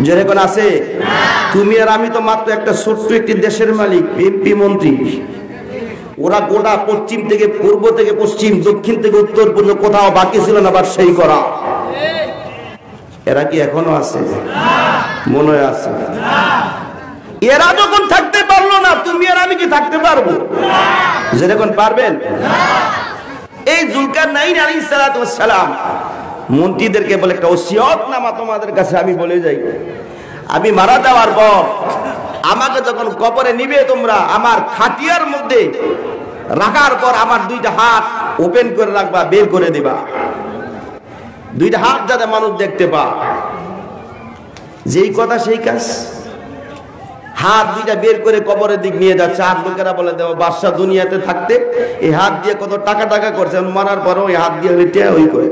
যেরকম আছে। তুমি আর আমি তো মাত্র একটা ছোট্ট একটি দেশের মালিক, এমপি মন্ত্রী। ওরা গোটা পশ্চিম থেকে পূর্ব থেকে পশ্চিম, দক্ষিণ থেকে উত্তর পর্যন্ত কোথাও বাকি ছিল না বাদশাহী করা। এরা কি এখনো আছে? মনে হয় আছে। এরা যখন থাকতে পারলো না, তুমি আর আমি কি থাকতে পারবো? যেরকম পারবেন? এই জুলকারনাইন আলাইহিস সালাতু ওয়াস সালাম মন্ত্রীদেরকে বলে, একটা ওসিয়তনামা তোমাদের কাছে আমি বলে যাই। আমি মারা যাওয়ার পর আমাকে যখন কবরে নিবে তোমরা, আমার খাটিয়ার মধ্যে রাখার পর আমার 2টা হাত ওপেন করে রাখবা, বের করে দিবা। 2টা হাত যাতে মানুষ দেখতে পা। যেই কথা সেই কাজ। হাত 2টা বের করে কবরের দিক নিয়ে যাচ্ছে। আর লোকেরা বলে দেওয়া, বাদশা দুনিয়াতে থাকতে এই হাত দিয়ে কত টাকা করছে, মারার পরও এই হাত দিয়ে ওই করে।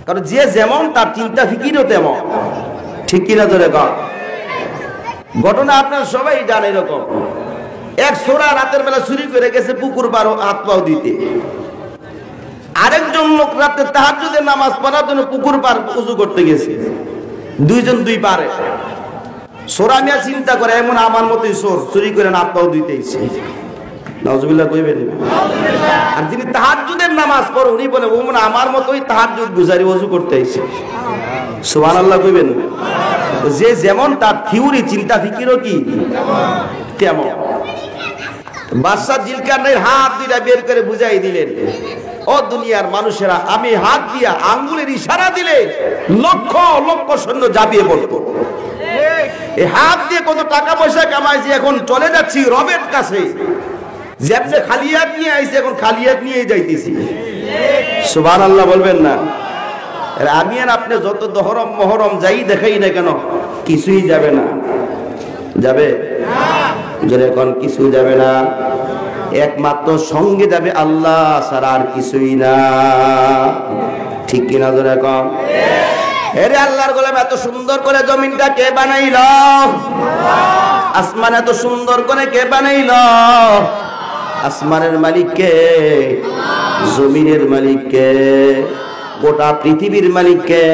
কারণ যে যেমন তার চিন্তা ফিকিরও তেমন। ঠিক কিনা ধরে কর। ঘটনা আপনার সবাই জানে। এরকম এক ছোড়া রাতের বেলা চুরি করে গেছে পুকুর পাড় হাত পাও দিতে। আরেকজন লোক রাতে তাহাজ্জুদের নামাজ পড়ার জন্য পুকুর পাড় উজু করতে গেছে। 2 জন 2 পারে। ছোড়া মিয়া চিন্তা করে, এমন আমার মতোই চোর, চুরি করে হাত পাও দিতেছে। নাউজুবিল্লাহ কইবেন। আর যিনি তাহাজ্জুদের নামাজ পড়ে উনি বলে, ও মনে আমার মতোই তাহাজ্জুদ গুজারি ওযু করতে আইছে। সুবহানাল্লাহ কইবেন। যে যেমন তার থিওরি চিন্তা ফিকিরও কি তেমন। বাদশা জিলকারনাইন হাত 2টা বের করে বুঝাই দিলেন, ও দুনিয়ার মানুষেরা, আমি হাত দিয়া আঙ্গুলের ইশারা দিলে লক্ষ লক্ষ সৈন্য ঝাঁপিয়ে পড়তো। এই হাত দিয়ে কত টাকা পয়সা কামাইছি, এখন চলে যাচ্ছি রবের কাছে। যেমনি খালি হাত নিয়ে আইছি, এখন খালি হাত নিয়ে যাইতেছি। সুবহানাল্লাহ বলবেন না? আমি আর আপনি যত দহরম মহরম যাই দেখাই না কেন, কিছুই যাবে না। যাবে? যখন কিছু যাবে না, একমাত্র সঙ্গে যাবে আল্লাহ ছাড়া আর কিছুই না। ঠিক কিনা ধরে কম? এরে আল্লাহর গোলাম, এত সুন্দর করে জমিনটা কে বানাইল? আসমান এত সুন্দর করে কে বানাইল? আসমানের মালিক কে? জমিনের মালিক কে? গোটা পৃথিবীর মালিক কে?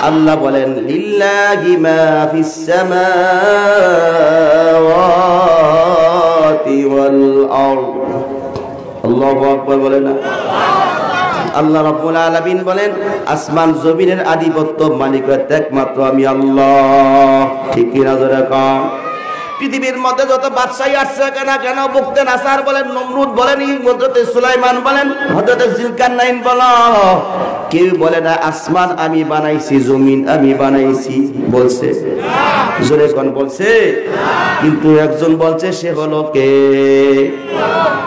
আল্লাহ বলেন, লিল্লাহি মা ফিস সামাওয়াতি ওয়াল আরদ। আল্লাহু আকবার বলেন না? আল্লাহ রাব্বুল আলামিন বলেন, আসমান জমিনের আধিপত্য মালিক একমাত্র আমি আল্লাহ। ঠিক কি না জোরে কম? পৃথিবীর মধ্যে যত বাদশাহী আসছে কেন বুকতেনাসার বলেন, নমরুদ বলেন, হযরত সুলাইমান বলেন, হযরত জিলকারনাইন বলো, কেউ বলে না আসমান আমি বানাইছি, জমিন আমি বানাইছি। বলছে? জোরে কোন বলছে? কিন্তু একজন বলছে, সে হলো কে?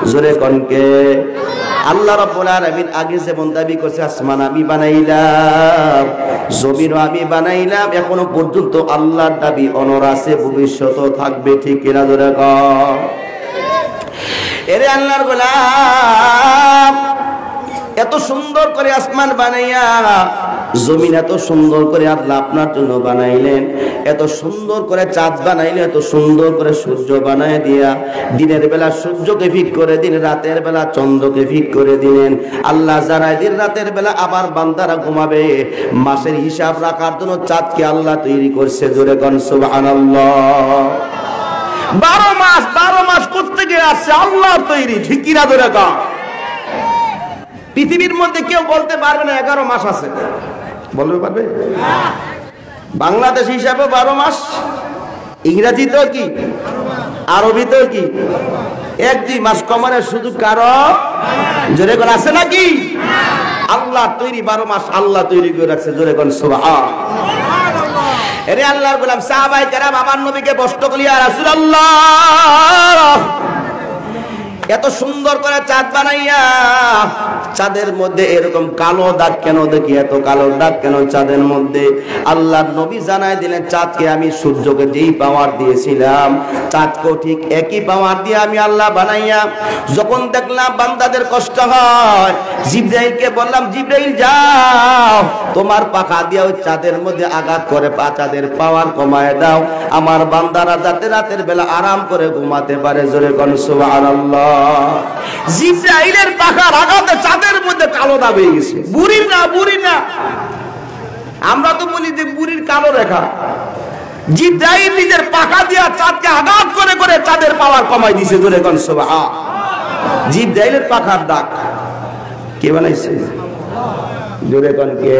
জোরে কোন কে? আল্লাহ রাব্বুল আলামিন আগে যেমন দাবি করছে আসমান আমি বানাইলাম, জমিনও আমি বানাইলাম, এখনো পর্যন্ত আল্লাহর দাবি অনর আছে, ভবিষ্যতেও থাকবে। ঠিক কিনা ধরে কও? এরে আল্লাহর গোলাম, এত সুন্দর করে আসমান বানাইয়া, জমিন এত সুন্দর করে আল্লাহ আপনার জন্য বানাইলেন, এত সুন্দর করে চাঁদ বানাইলেন, এত সুন্দর করে সূর্য বানায় দিয়া দিনের বেলা সূর্যকে ফিট করে দিন, রাতের বেলা চন্দ্রকে ফিট করে দিলেন। আল্লাহ জানায় দিন রাতের বেলা আবার বান্দারা ঘুমাবে, মাসের হিসাব রাখার জন্য চাঁদকে আল্লাহ তৈরি করছে। জোরে কোন সুবহানাল্লাহ। 12 মাস কোত্থেকে আসছে? আল্লাহ তৈরি। ঠিক কি না ধরে কও? পৃথিবীর মধ্যে কেউ বলতে পারবে না 11 মাস আছে। বলতে পারবে? বাংলাদেশ হিসাবে 12 মাস, ইংরেজিতেও কি, আরবিতেও কি, 1-2 মাস কমারে শুধু কারো জোরে কোন আছে নাকি? আল্লাহ তৈরি 12 মাস আল্লাহ তৈরি করে রাখছে। জোরে কোন সুবহানাল্লাহ। এরে আল্লাহর গোলাম, সাহাবায়ে কেরাম আমার নবীকে প্রশ্ন করলেন, ইয়া রাসূলুল্লাহ এত সুন্দর করে চাঁদ বানাইয়া চাঁদের মধ্যে এরকম কালো দাগ কেন দেখি, এত কালো দাগ কেন চাঁদের মধ্যে? আল্লাহর নবী জানায় দিলেন, চাঁদকে আমি সূর্যকে যেই পাওয়ার দিয়েছিলাম চাঁদকেও ঠিক একই পাওয়ার দিয়ে আমি আল্লাহ বানাইয়া যখন দেখলাম বান্দাদের কষ্ট হয়, জিবরাইলকে বললাম, জিবরাইল যাও তোমার পাখা দিয়ে ওই চাঁদের মধ্যে আঘাত করে চাঁদের পাওয়ার কমায় দাও, আমার বান্দারা যাতে রাতের বেলা আরাম করে ঘুমাতে পারে। জোরে কোন সুবহানাল্লাহ। জিবরাইলের পাখার আঘাতে চাঁদের মধ্যে কালো দাগ হয়ে গেছে। বুড়ির না, বুড়ি না, আমরা তো বলি যে বুড়ির কালো রেখা। জিবরাইল নিজের পাখা দিয়া চাঁদকে আঘাত করে করে চাঁদের পাওয়ার কমাই দিয়েছে। জোরে কোন সুবহানাল্লাহ। জিবরাইলের পাখার দাগ কে বানাইছে? জোরে কোন কে?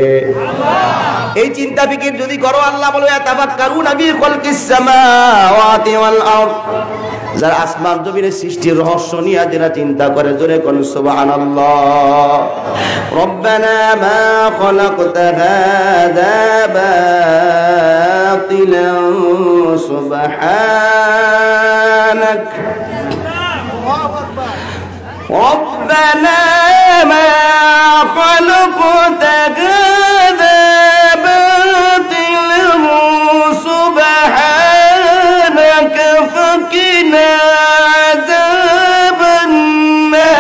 এই চিন্তা ফিকির যদি করো, আল্লাহ বলে তাফাক্কারুনা ফি খালকিস সামাওয়াতি ওয়াল আরদ, যারা আসমান জমিনের সৃষ্টির রহস্য নিয়ে যারা চিন্তা করে, জোরে কোন সুবহানাল্লাহ। রব্বানা মা খালাকতা হাযা বাতিলান সুবহানাক, ربنا ما خلقت هذا باطلا سبحانك فقنا عذاب النار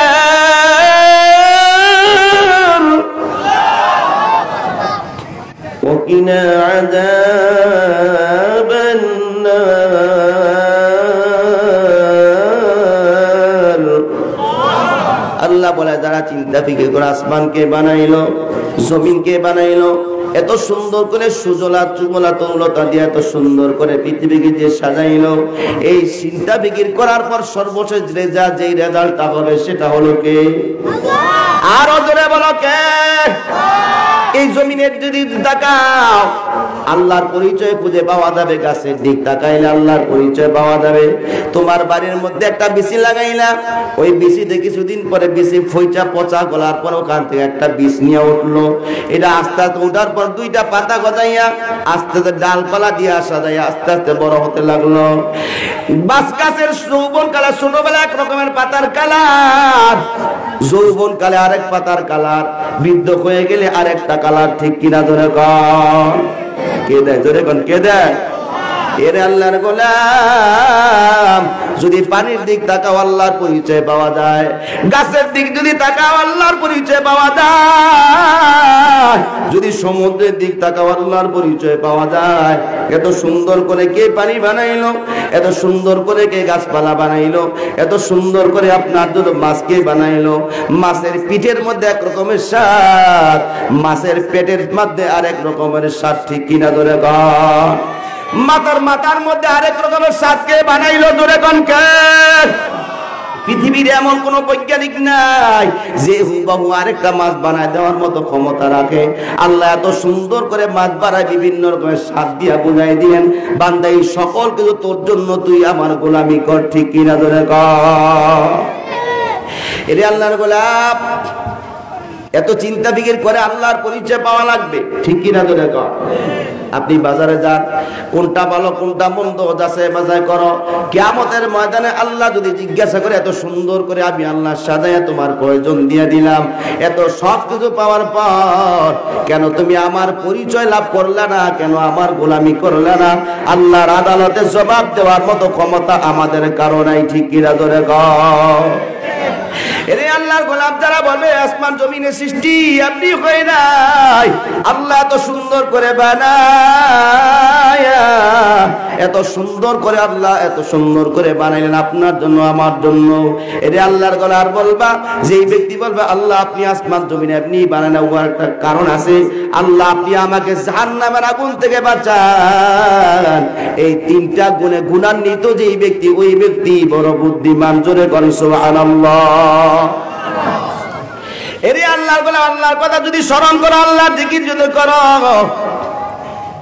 وقنا عذاب النار। আল্লাহ বলে, যারা চিন্তা ফিকির করে আসমানকে বানাইলো, জমিনকে বানাইলো, এত সুন্দর করে সুজলা চুমলা তরুলতা দিয়ে এত সুন্দর করে পৃথিবীকে যে সাজাইলো, এই চিন্তা ফিকির করার পর সর্বশেষ যেই রেজাল্টটা হবে সেটা হলো কে? আরো জোরে বলো কে? এই জমিনের যদি তাকাও আল্লাহর পরিচয় খুঁজে পাওয়া যাবে, গাছের দিক তাকাইলে আল্লাহর পরিচয় পাওয়া যাবে। তোমার বাড়ির মধ্যে একটা বিচি লাগাইলা, ওই বিচিতে কিছুদিন পরে বিচি ফইচা পচা গলার পর ওখান থেকে একটা বীজ নিয়ে উঠলো, এটা আস্তে আস্তে উঠার পর দুইটা পাতা গজাইয়া আস্তে আস্তে ডালপালা দিয়ে সাজাইয়া আস্তে আস্তে বড় হতে লাগলো। বাস গাছের যৌবন কালে ছোটবেলা এক রকমের পাতার কালার, যৌবন কালে আরেক পাতার কালার, বৃদ্ধ হয়ে গেলে আরেকটা কালার। ঠিক কিনা ধরে কন? কে দেয়? জোরে কোন কে দেয়? এর আল্লাহর গোলাম, যদি পানির দিক তাকাও আল্লাহর পরিচয় পাওয়া যায়, গাছের দিক যদি তাকাও আল্লাহর পরিচয় পাওয়া যায়, যদি সমুদ্রের দিক তাকাও আল্লাহর পরিচয় পাওয়া যায়। এত সুন্দর করে কে পানি বানাইলো, এত সুন্দর করে কে গাছপালা বানাইলো, এত সুন্দর করে আপনার জন্য মাছকে বানাইলো। মাছের পিঠের মধ্যে এক রকমের স্বাদ, মাছের পেটের মধ্যে আরেক রকমের স্বাদ। ঠিক কিনা ধরে কন? মাথার মধ্যে আরেক রকমের স্বাদকে বানাইলো। জোরে কোন কে? পৃথিবীর এমন কোন বৈজ্ঞানিক নাই যে হুবহু আরেকটা মাছ বানায় দেওয়ার মতো ক্ষমতা রাখে। আল্লাহ এত সুন্দর করে মাছ বানায়, বিভিন্ন রকমের স্বাদ দিয়া বুঝাই দিলেন, বান্দা এই সকল কিছু তোর জন্য, তুই আমার গোলামি কর। ঠিক কিনা ধরে কর? এরে আল্লাহর গোলাপ, এত চিন্তা ফিকির করে আল্লাহর পরিচয় পাওয়া লাগবে। ঠিক কিনা ধরে কর? আপনি বাজারে যান, কোনটা ভালো কোনটা মন্দ যাচাই বাছাই করো। কিয়ামতের ময়দানে আল্লাহ যদি জিজ্ঞাসা করে, এত সুন্দর করে আমি আল্লাহ সাজায়া তোমার প্রয়োজন দিয়ে দিলাম, এত সব কিছু পাওয়ার পর কেন তুমি আমার পরিচয় লাভ করলে না, কেন আমার গোলামি করলে না? আল্লাহর আদালতে জবাব দেওয়ার মতো ক্ষমতা আমাদের কারো নাই। ঠিক কিনা ধরে কর? এরে আল্লাহর গোলাম যারা বলবে আসমান জমিনের সৃষ্টি আপনি হয় নাই, আল্লাহ এত সুন্দর করে বানায়া, এত সুন্দর করে আল্লাহ এত সুন্দর করে বানাইলেন আপনার জন্য আমার জন্য। এরে আল্লাহর গোলাম বলবা, যেই ব্যক্তি বলবে আল্লাহ আপনি আসমান জমিনে আপনি বানানো, ওর একটা কারণ আছে। আল্লাহ আপনি আমাকে জাহান্নামের আগুন থেকে বাঁচান, এই তিনটা গুণে গুণান্বিত যেই ব্যক্তি, ওই ব্যক্তি বড় বুদ্ধিমান। জোরে করেন সুবহানাল্লাহ। এরে আল্লাহর গোলাম, আল্লাহর কথা যদি স্মরণ করো, আল্লাহর জিকির যদি করো,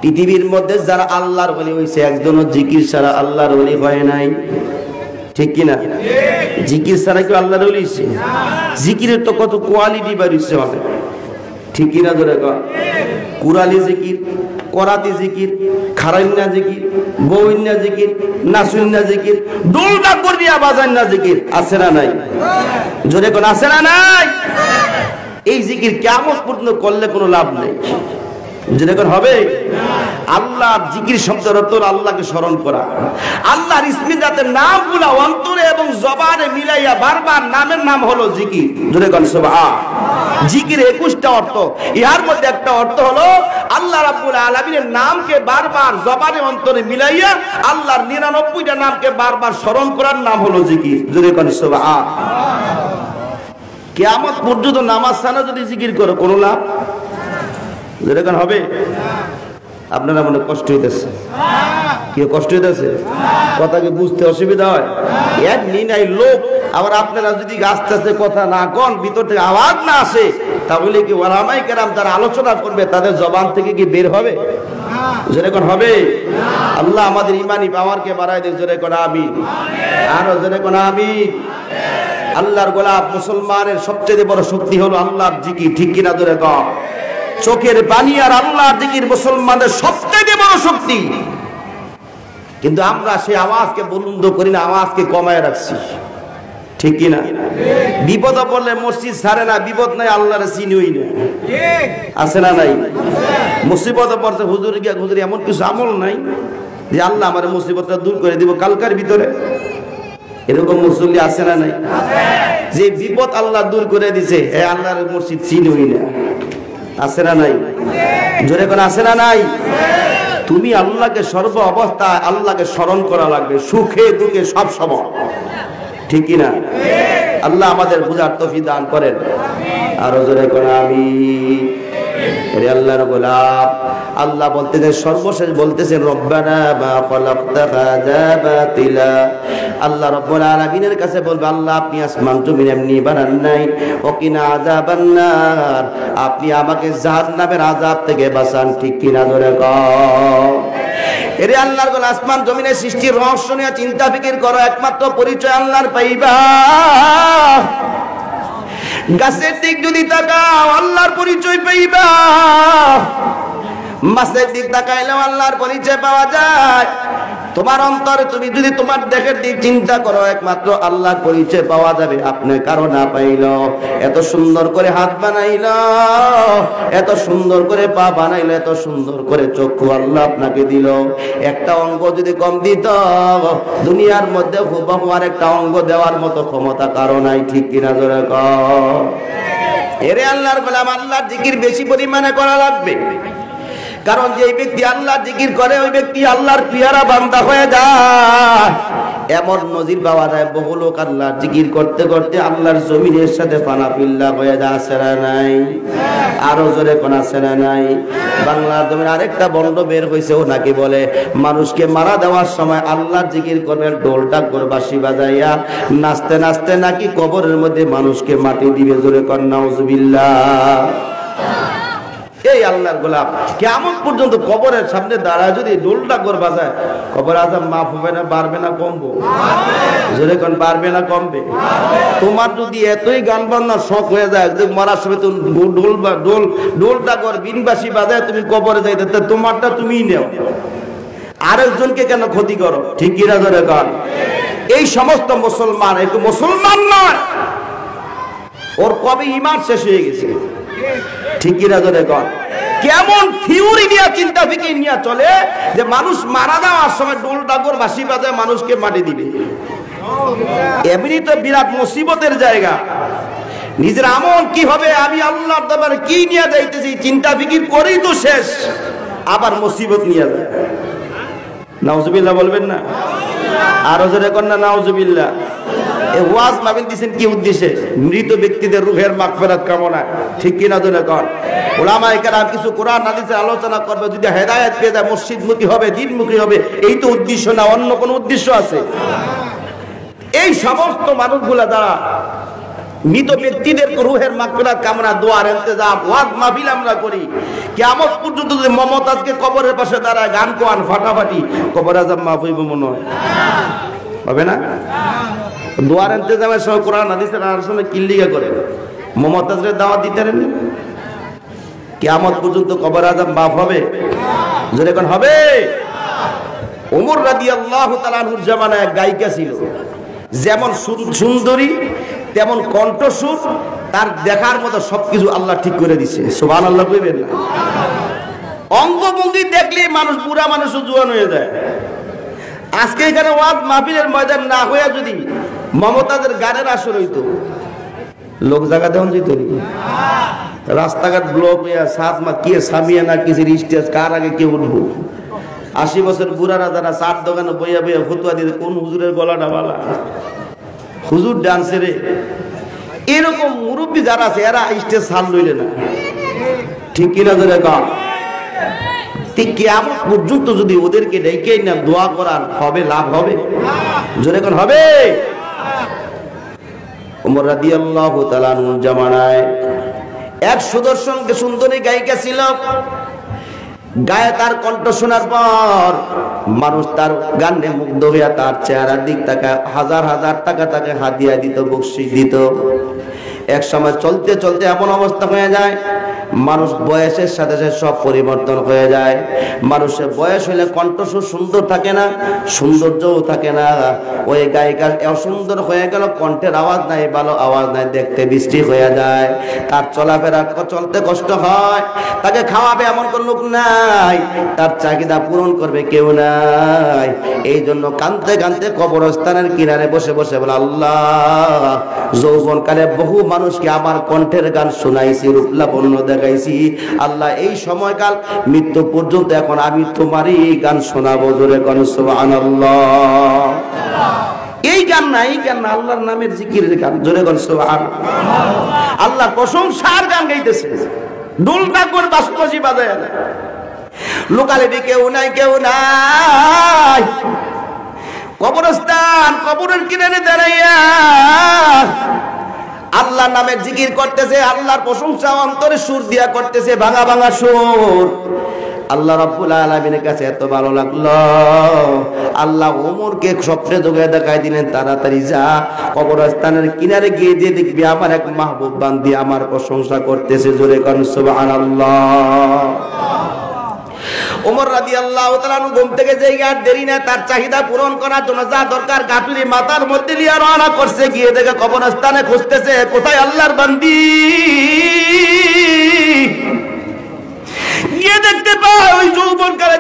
পৃথিবীর মধ্যে যারা আল্লাহর ওলি হইছে একজনও জিকির ছাড়া আল্লাহর ওলি হয় নাই। ঠিক কিনা? জিকির ছাড়া কি আল্লাহর ওলি হইছে? জিকিরের তো কত কোয়ালিটি বাড়িছে অনেক। ঠিক কিনা ধরে কর? কুরালি জিকির, করাতি জিকির, খারাইন্না জিকির, বউইন্না জিকির, নাসুইন্না জিকির, ডোলটা করিয়া বাজান্না জিকির আছে না নাই? জোরে কোন আছে না নাই? এই জিকির কিয়ামত পর্যন্ত করলে কোনো লাভ নেই। যেরকম হবে আল্লাহর জিকির শব্দের অর্থ আল্লাহকে স্মরণ করা, আল্লাহর ইসমি জাতের নামগুলা অন্তরে এবং জবানে মিলাইয়া বারবার নামের নাম হলো জিকির। যেরকম সুবহান। জিকির 21টা অর্থ, ইহার মধ্যে একটা অর্থ হলো আল্লাহ রাব্বুল আলামিনের নামকে বারবার জবানে অন্তরে মিলাইয়া আল্লাহর 99টা নামকে বারবার স্মরণ করার নাম হলো জিকির। যেরকম সুবহান। কিয়ামত পর্যন্ত নামাজ ছাড়া যদি জিকির করো কোনো লাভ যেরকম হবে? আপনারা মনে কষ্ট হইতেছে? কি কষ্ট হইতেছে? কথা কি বুঝতে অসুবিধা হয়? এক নিনাই লোক, আবার আপনারা যদি আস্তে আস্তে কথা না কন, ভিতর থেকে আওয়াজ না আসে, তাহলে কি ওলামায়ে কেরাম যারা আলোচনা করবে তাদের জবান থেকে কি বের হবে? যেরকম হবে? আল্লাহ আমাদের ইমানি পাওয়ারকে বাড়ায় দেন। যেরকম আমিন। আরো যেরকম আমিন। আল্লাহর গোলাপ মুসলমানের সবচেয়ে বড় শক্তি হলো আল্লাহর জিকির। ঠিক কিনা? ধরে কম। চোখের পানি আর আল্লাহর জিকির মুসলমানদের সবচেয়ে বড় শক্তি। কিন্তু আমরা সেই আওয়াজকে বুলন্দ করি না, আওয়াজকে কমায় রাখছি। ঠিক কিনা? বিপদ পড়লে মসজিদ ছাড়ে না, বিপদ নাই আল্লাহর চিনিই না। আছে না নাই? মুসিবত পড়ছে হুজুর গিয়া হুজুর এমন কিছু আমল নাই যে আল্লাহ আমার মুসিবতটা দূর করে দিব কালকার ভিতরে। এরকম মুসল্লি আছে না নাই? যে বিপদ আল্লাহ দূর করে দিছে, এ আল্লাহর মসজিদ চিনিই না। আছে না নাই? জোরে কোন আছে না নাই? তুমি আল্লাহকে সর্ব অবস্থায় আল্লাহকে স্মরণ করা লাগবে, সুখে দুঃখে সব সময়। ঠিক কিনা? আল্লাহ আমাদের বুঝার তৌফিক দান করেন। আর জোরে কোন আমিন। রে আল্লাহর গোলাম, আল্লাহ বলতেছেন, সর্বশেষ বলতেছেন রব্বানা মা খালাকতা হাযা বাতিলা। আল্লাহ রাব্বুল আলামিনের কাছে বলবে, আল্লাহ আপনি আসমান জমিন এমনি বানান নাই, ওকিনা আযাবান নার, আপনি আমাকে জাহান্নামের আযাব থেকে বাঁচান। ঠিক কিনা? ধরে কও। এরে আল্লাহর গোলাম, আসমান জমিনের সৃষ্টির রহস্য নিয়ে চিন্তা ফিকির করো, একমাত্র পরিচয় আল্লাহর পাইবা। গাছের দিক যদি তাকাও আল্লাহর পরিচয় পাইবা, মাছের দিক তাকাইলেও আল্লাহর পরিচয় পাওয়া যায়। তোমার অন্তরে তুমি যদি তোমার দেহের দিক চিন্তা করো, একমাত্র আল্লাহর পরিচয় পাওয়া যাবে। আপনি কারো না পাইল, এত সুন্দর করে হাত বানাইল, এত সুন্দর করে পা বানাইল, এত সুন্দর করে চক্ষু আল্লাহ আপনাকে দিল। একটা অঙ্গ যদি কম দিত, দুনিয়ার মধ্যে হুবহু আর একটা অঙ্গ দেওয়ার মতো ক্ষমতা কারো নাই। ঠিক কিনা? জোরে কও। এরে আল্লাহর গোলাম, আল্লাহর জিকির বেশি পরিমাণে করা লাগবে। কারণ যে ব্যক্তি আল্লাহর জিকির করে ওই ব্যক্তি আল্লাহর পিয়ারা বান্দা হয়ে যায়। এমন নজির পাওয়া যায়, বহু লোক আল্লাহর জিকির করতে করতে আল্লাহর জমিনের সাথে ফানাফিল্লা হয়ে যায়। আছে না নাই? আরো জোরে কোন আছে না নাই? বাংলার জমির আরেকটা বন্ড বের হয়েছে, ও নাকি বলে মানুষকে মারা দেওয়ার সময় আল্লাহর জিকির করবেন, ঢোলটা করে বাঁশি বাজাইয়া নাচতে নাচতে নাকি কবরের মধ্যে মানুষকে মাটি দিবে। জোরে কোন নাউজুবিল্লাহ। এই আল্লাহর গোলাম কিয়ামত পর্যন্ত কবরের সামনে দাঁড়ায় যদি ঢোলটা করে বাজায়, কবর আযাব মাফ হবে না, বাড়বে না কমবে? জোরে কোন বাড়বে না কমবে? তোমার যদি এতই গান বাজনার শখ হয়ে যায় যে মরার সময় তুমি ঢোলটা করে বিনবাসী বাজায় তুমি কবরে যাইতে, তোমারটা তুমিই নেও, আরেকজনকে কেন ক্ষতি করো? ঠিক কিনা? জোরে কোন। এই সমস্ত মুসলমান একটু মুসলমান নয়, ওর কবে ঈমান শেষ হয়ে গেছে। ঠিক কিনা? জোরে কর। কেমন থিওরি নিয়ে চিন্তা ফিকির নিয়ে চলে যে মানুষ মারা যাওয়ার সময় ঢোল ডাগর বাঁশি বাজায় মানুষকে মাটি দিবে। এমনি তো বিরাট মুসিবতের জায়গা। নিজের আমল কি হবে, আমি আল্লাহর দরবারে কি নিয়ে যাইতেছি চিন্তা ফিকির করেই তো শেষ, আবার মুসিবত নিয়ে যায়। নাউজুবিল্লাহ বলবেন না? আরো জোরে কর না নাউজুবিল্লাহ। এই ওয়াজ মাহফিল দিবেন কি উদ্দেশ্যে? মৃত ব্যক্তিদের রূহের মাগফিরাত কামনা। ঠিক কিনা? জোরে কর। উলামায়ে কেরাম কিছু কোরআন হাদিসের আলোচনা করবে, যদি হেদায়েত পেয়ে যায় মসজিদমুখী হবে, দ্বীনমুখী হবে, এই তো উদ্দেশ্য না, অন্য কোনো উদ্দেশ্য আছে? এই সমস্ত মানুষগুলা যারা মৃত ব্যক্তিদের রূহের মাগফিরাত কামনা, দোয়ার ইন্তজাম, ওয়াজ মাহফিল আমরা করি, কিয়ামত পর্যন্ত যদি মমতাজকে কবরের পাশে দাঁড়ায় গান কোয়ান ফাটাফাটি, কবর আযাব মাফ হইব মনে হয়? হবে না? দোয়ার ইন্তজামের সময় কোরআন হাদিসের আলোচনা কিল্লিগা করে মমতাজের দাওয়াত দিতে পারেন। কিয়ামত পর্যন্ত কবর আযাব মাফ হবে? জোরে কোন হবে? ওমর রাদিয়াল্লাহু তাআলা আনহুর জামানায় এক গায়িকা ছিল, যেমন সুন্দরী তেমন কণ্ঠস্বর, তার দেখার মতো সবকিছু আল্লাহ ঠিক করে দিছে। সুবহানাল্লাহ কইবেন না? অঙ্গভঙ্গি দেখলে মানুষ, বুড়া মানুষও জোয়ান হয়ে যায়। আজকে এখানে ওয়াজ মাহফিলের ময়দান না হয়ে যদি মমতাজের গানের আসর হইতো, লোক জায়গা দেওয়া যেত। রাস্তাঘাট ব্লক হইয়া সাত মা কে সামিয়া না কিসের স্টেজ, কার আগে কে উঠবো। 80 বছর বুড়ারা যারা চার দোকানে বইয়া বইয়া ফতুয়া দিতে, কোন হুজুরের গলাটা বালা, হুজুর ডান্সেরে, এরকম মুরব্বী যারা আছে এরা স্টেজ সাল লইলে না। ঠিক কিনা ধরে গান? ঠিক কিয়ামত পর্যন্ত যদি ওদেরকে ডেকে না দোয়া করার হবে, লাভ হবে? জোরে কোন হবে? ওমর রাদিয়াল্লাহু তাআলা আনহুর জামানায় এক সুদর্শনকে সুন্দরী গায়িকা ছিল। গায়ে তার কণ্ঠ শোনার পর মানুষ তার গানে মুগ্ধ হইয়া তার চেহারার দিক তাকায়, হাজার হাজার টাকা তাকে হাদিয়া দিত, বকশিশ দিত। এক সময় চলতে চলতে এমন অবস্থা হয়ে যায়, মানুষ বয়সের সাথে সাথে সব পরিবর্তন হয়ে যায়। মানুষের বয়স হলে কণ্ঠস্বর সুন্দর থাকে না, সৌন্দর্যও থাকে না। ওই গায়িকা অসুন্দর হয়ে গেল, কণ্ঠের আওয়াজ নাই, ভালো আওয়াজ নাই, দেখতে বৃষ্টি হয়ে যায়। তার চলাফেরা চলতে কষ্ট হয়, তাকে খাওয়াবে এমন কোন লোক নাই, তার চাহিদা পূরণ করবে কেউ নাই। এই জন্য কাঁদতে কাঁদতে কবরস্থানের কিনারে বসে বসে বলে, আল্লাহ, যৌবনকালে বহু মানুষকে আমার কণ্ঠের গান শোনাইছি, রূপ লাবণ্য দেখাইছি। আল্লাহ, এই সময়কাল মৃত্যু পর্যন্ত এখন আমি তোমারই গান শোনাবো। জোরে কোন সুবহানাল্লাহ। এই গান না, এই গান না, আল্লাহর নামের জিকিরের গান। জোরে কোন সুবহানাল্লাহ। আল্লাহর প্রশংসার গান গাইতেছে, ডোলটা করে বাঁশি বাজায় না। লোকালিটি কেউ নাই, কেউ নাই। কবরস্থান, কবরের কিনারে দাঁড়াইয়া আল্লাহর নামের জিকির করতেছে, আল্লাহর প্রশংসা অন্তরে সুর দিয়া করতেছে, ভাঙা ভাঙা সুর। আল্লাহ রাব্বুল আলামিনের কাছে এত ভালো লাগলো, আল্লাহ ওমরকে স্বপ্নে যোগে দেখাই দিলেন, তাড়াতাড়ি যা কবরস্থানের কিনারে গিয়ে দিয়ে দেখবি আমার এক মাহবুব বান্দি আমার প্রশংসা করতেছে। জোরে কোন সুবহানাল্লাহ। ওমর রাদিয়াল্লাহু তাআলা ঘুম থেকে জেগে আর দেরি না, তার চাহিদা পূরণ করার জন্য যা দরকার গাটুরি মাথার মধ্যে নিয়ে রওনা করছে। গিয়ে দেখে কবরস্থানে খুঁজতেছে কোথায় আল্লাহর বান্দি। গিয়ে দেখতে পায় ওই যৌবনকালে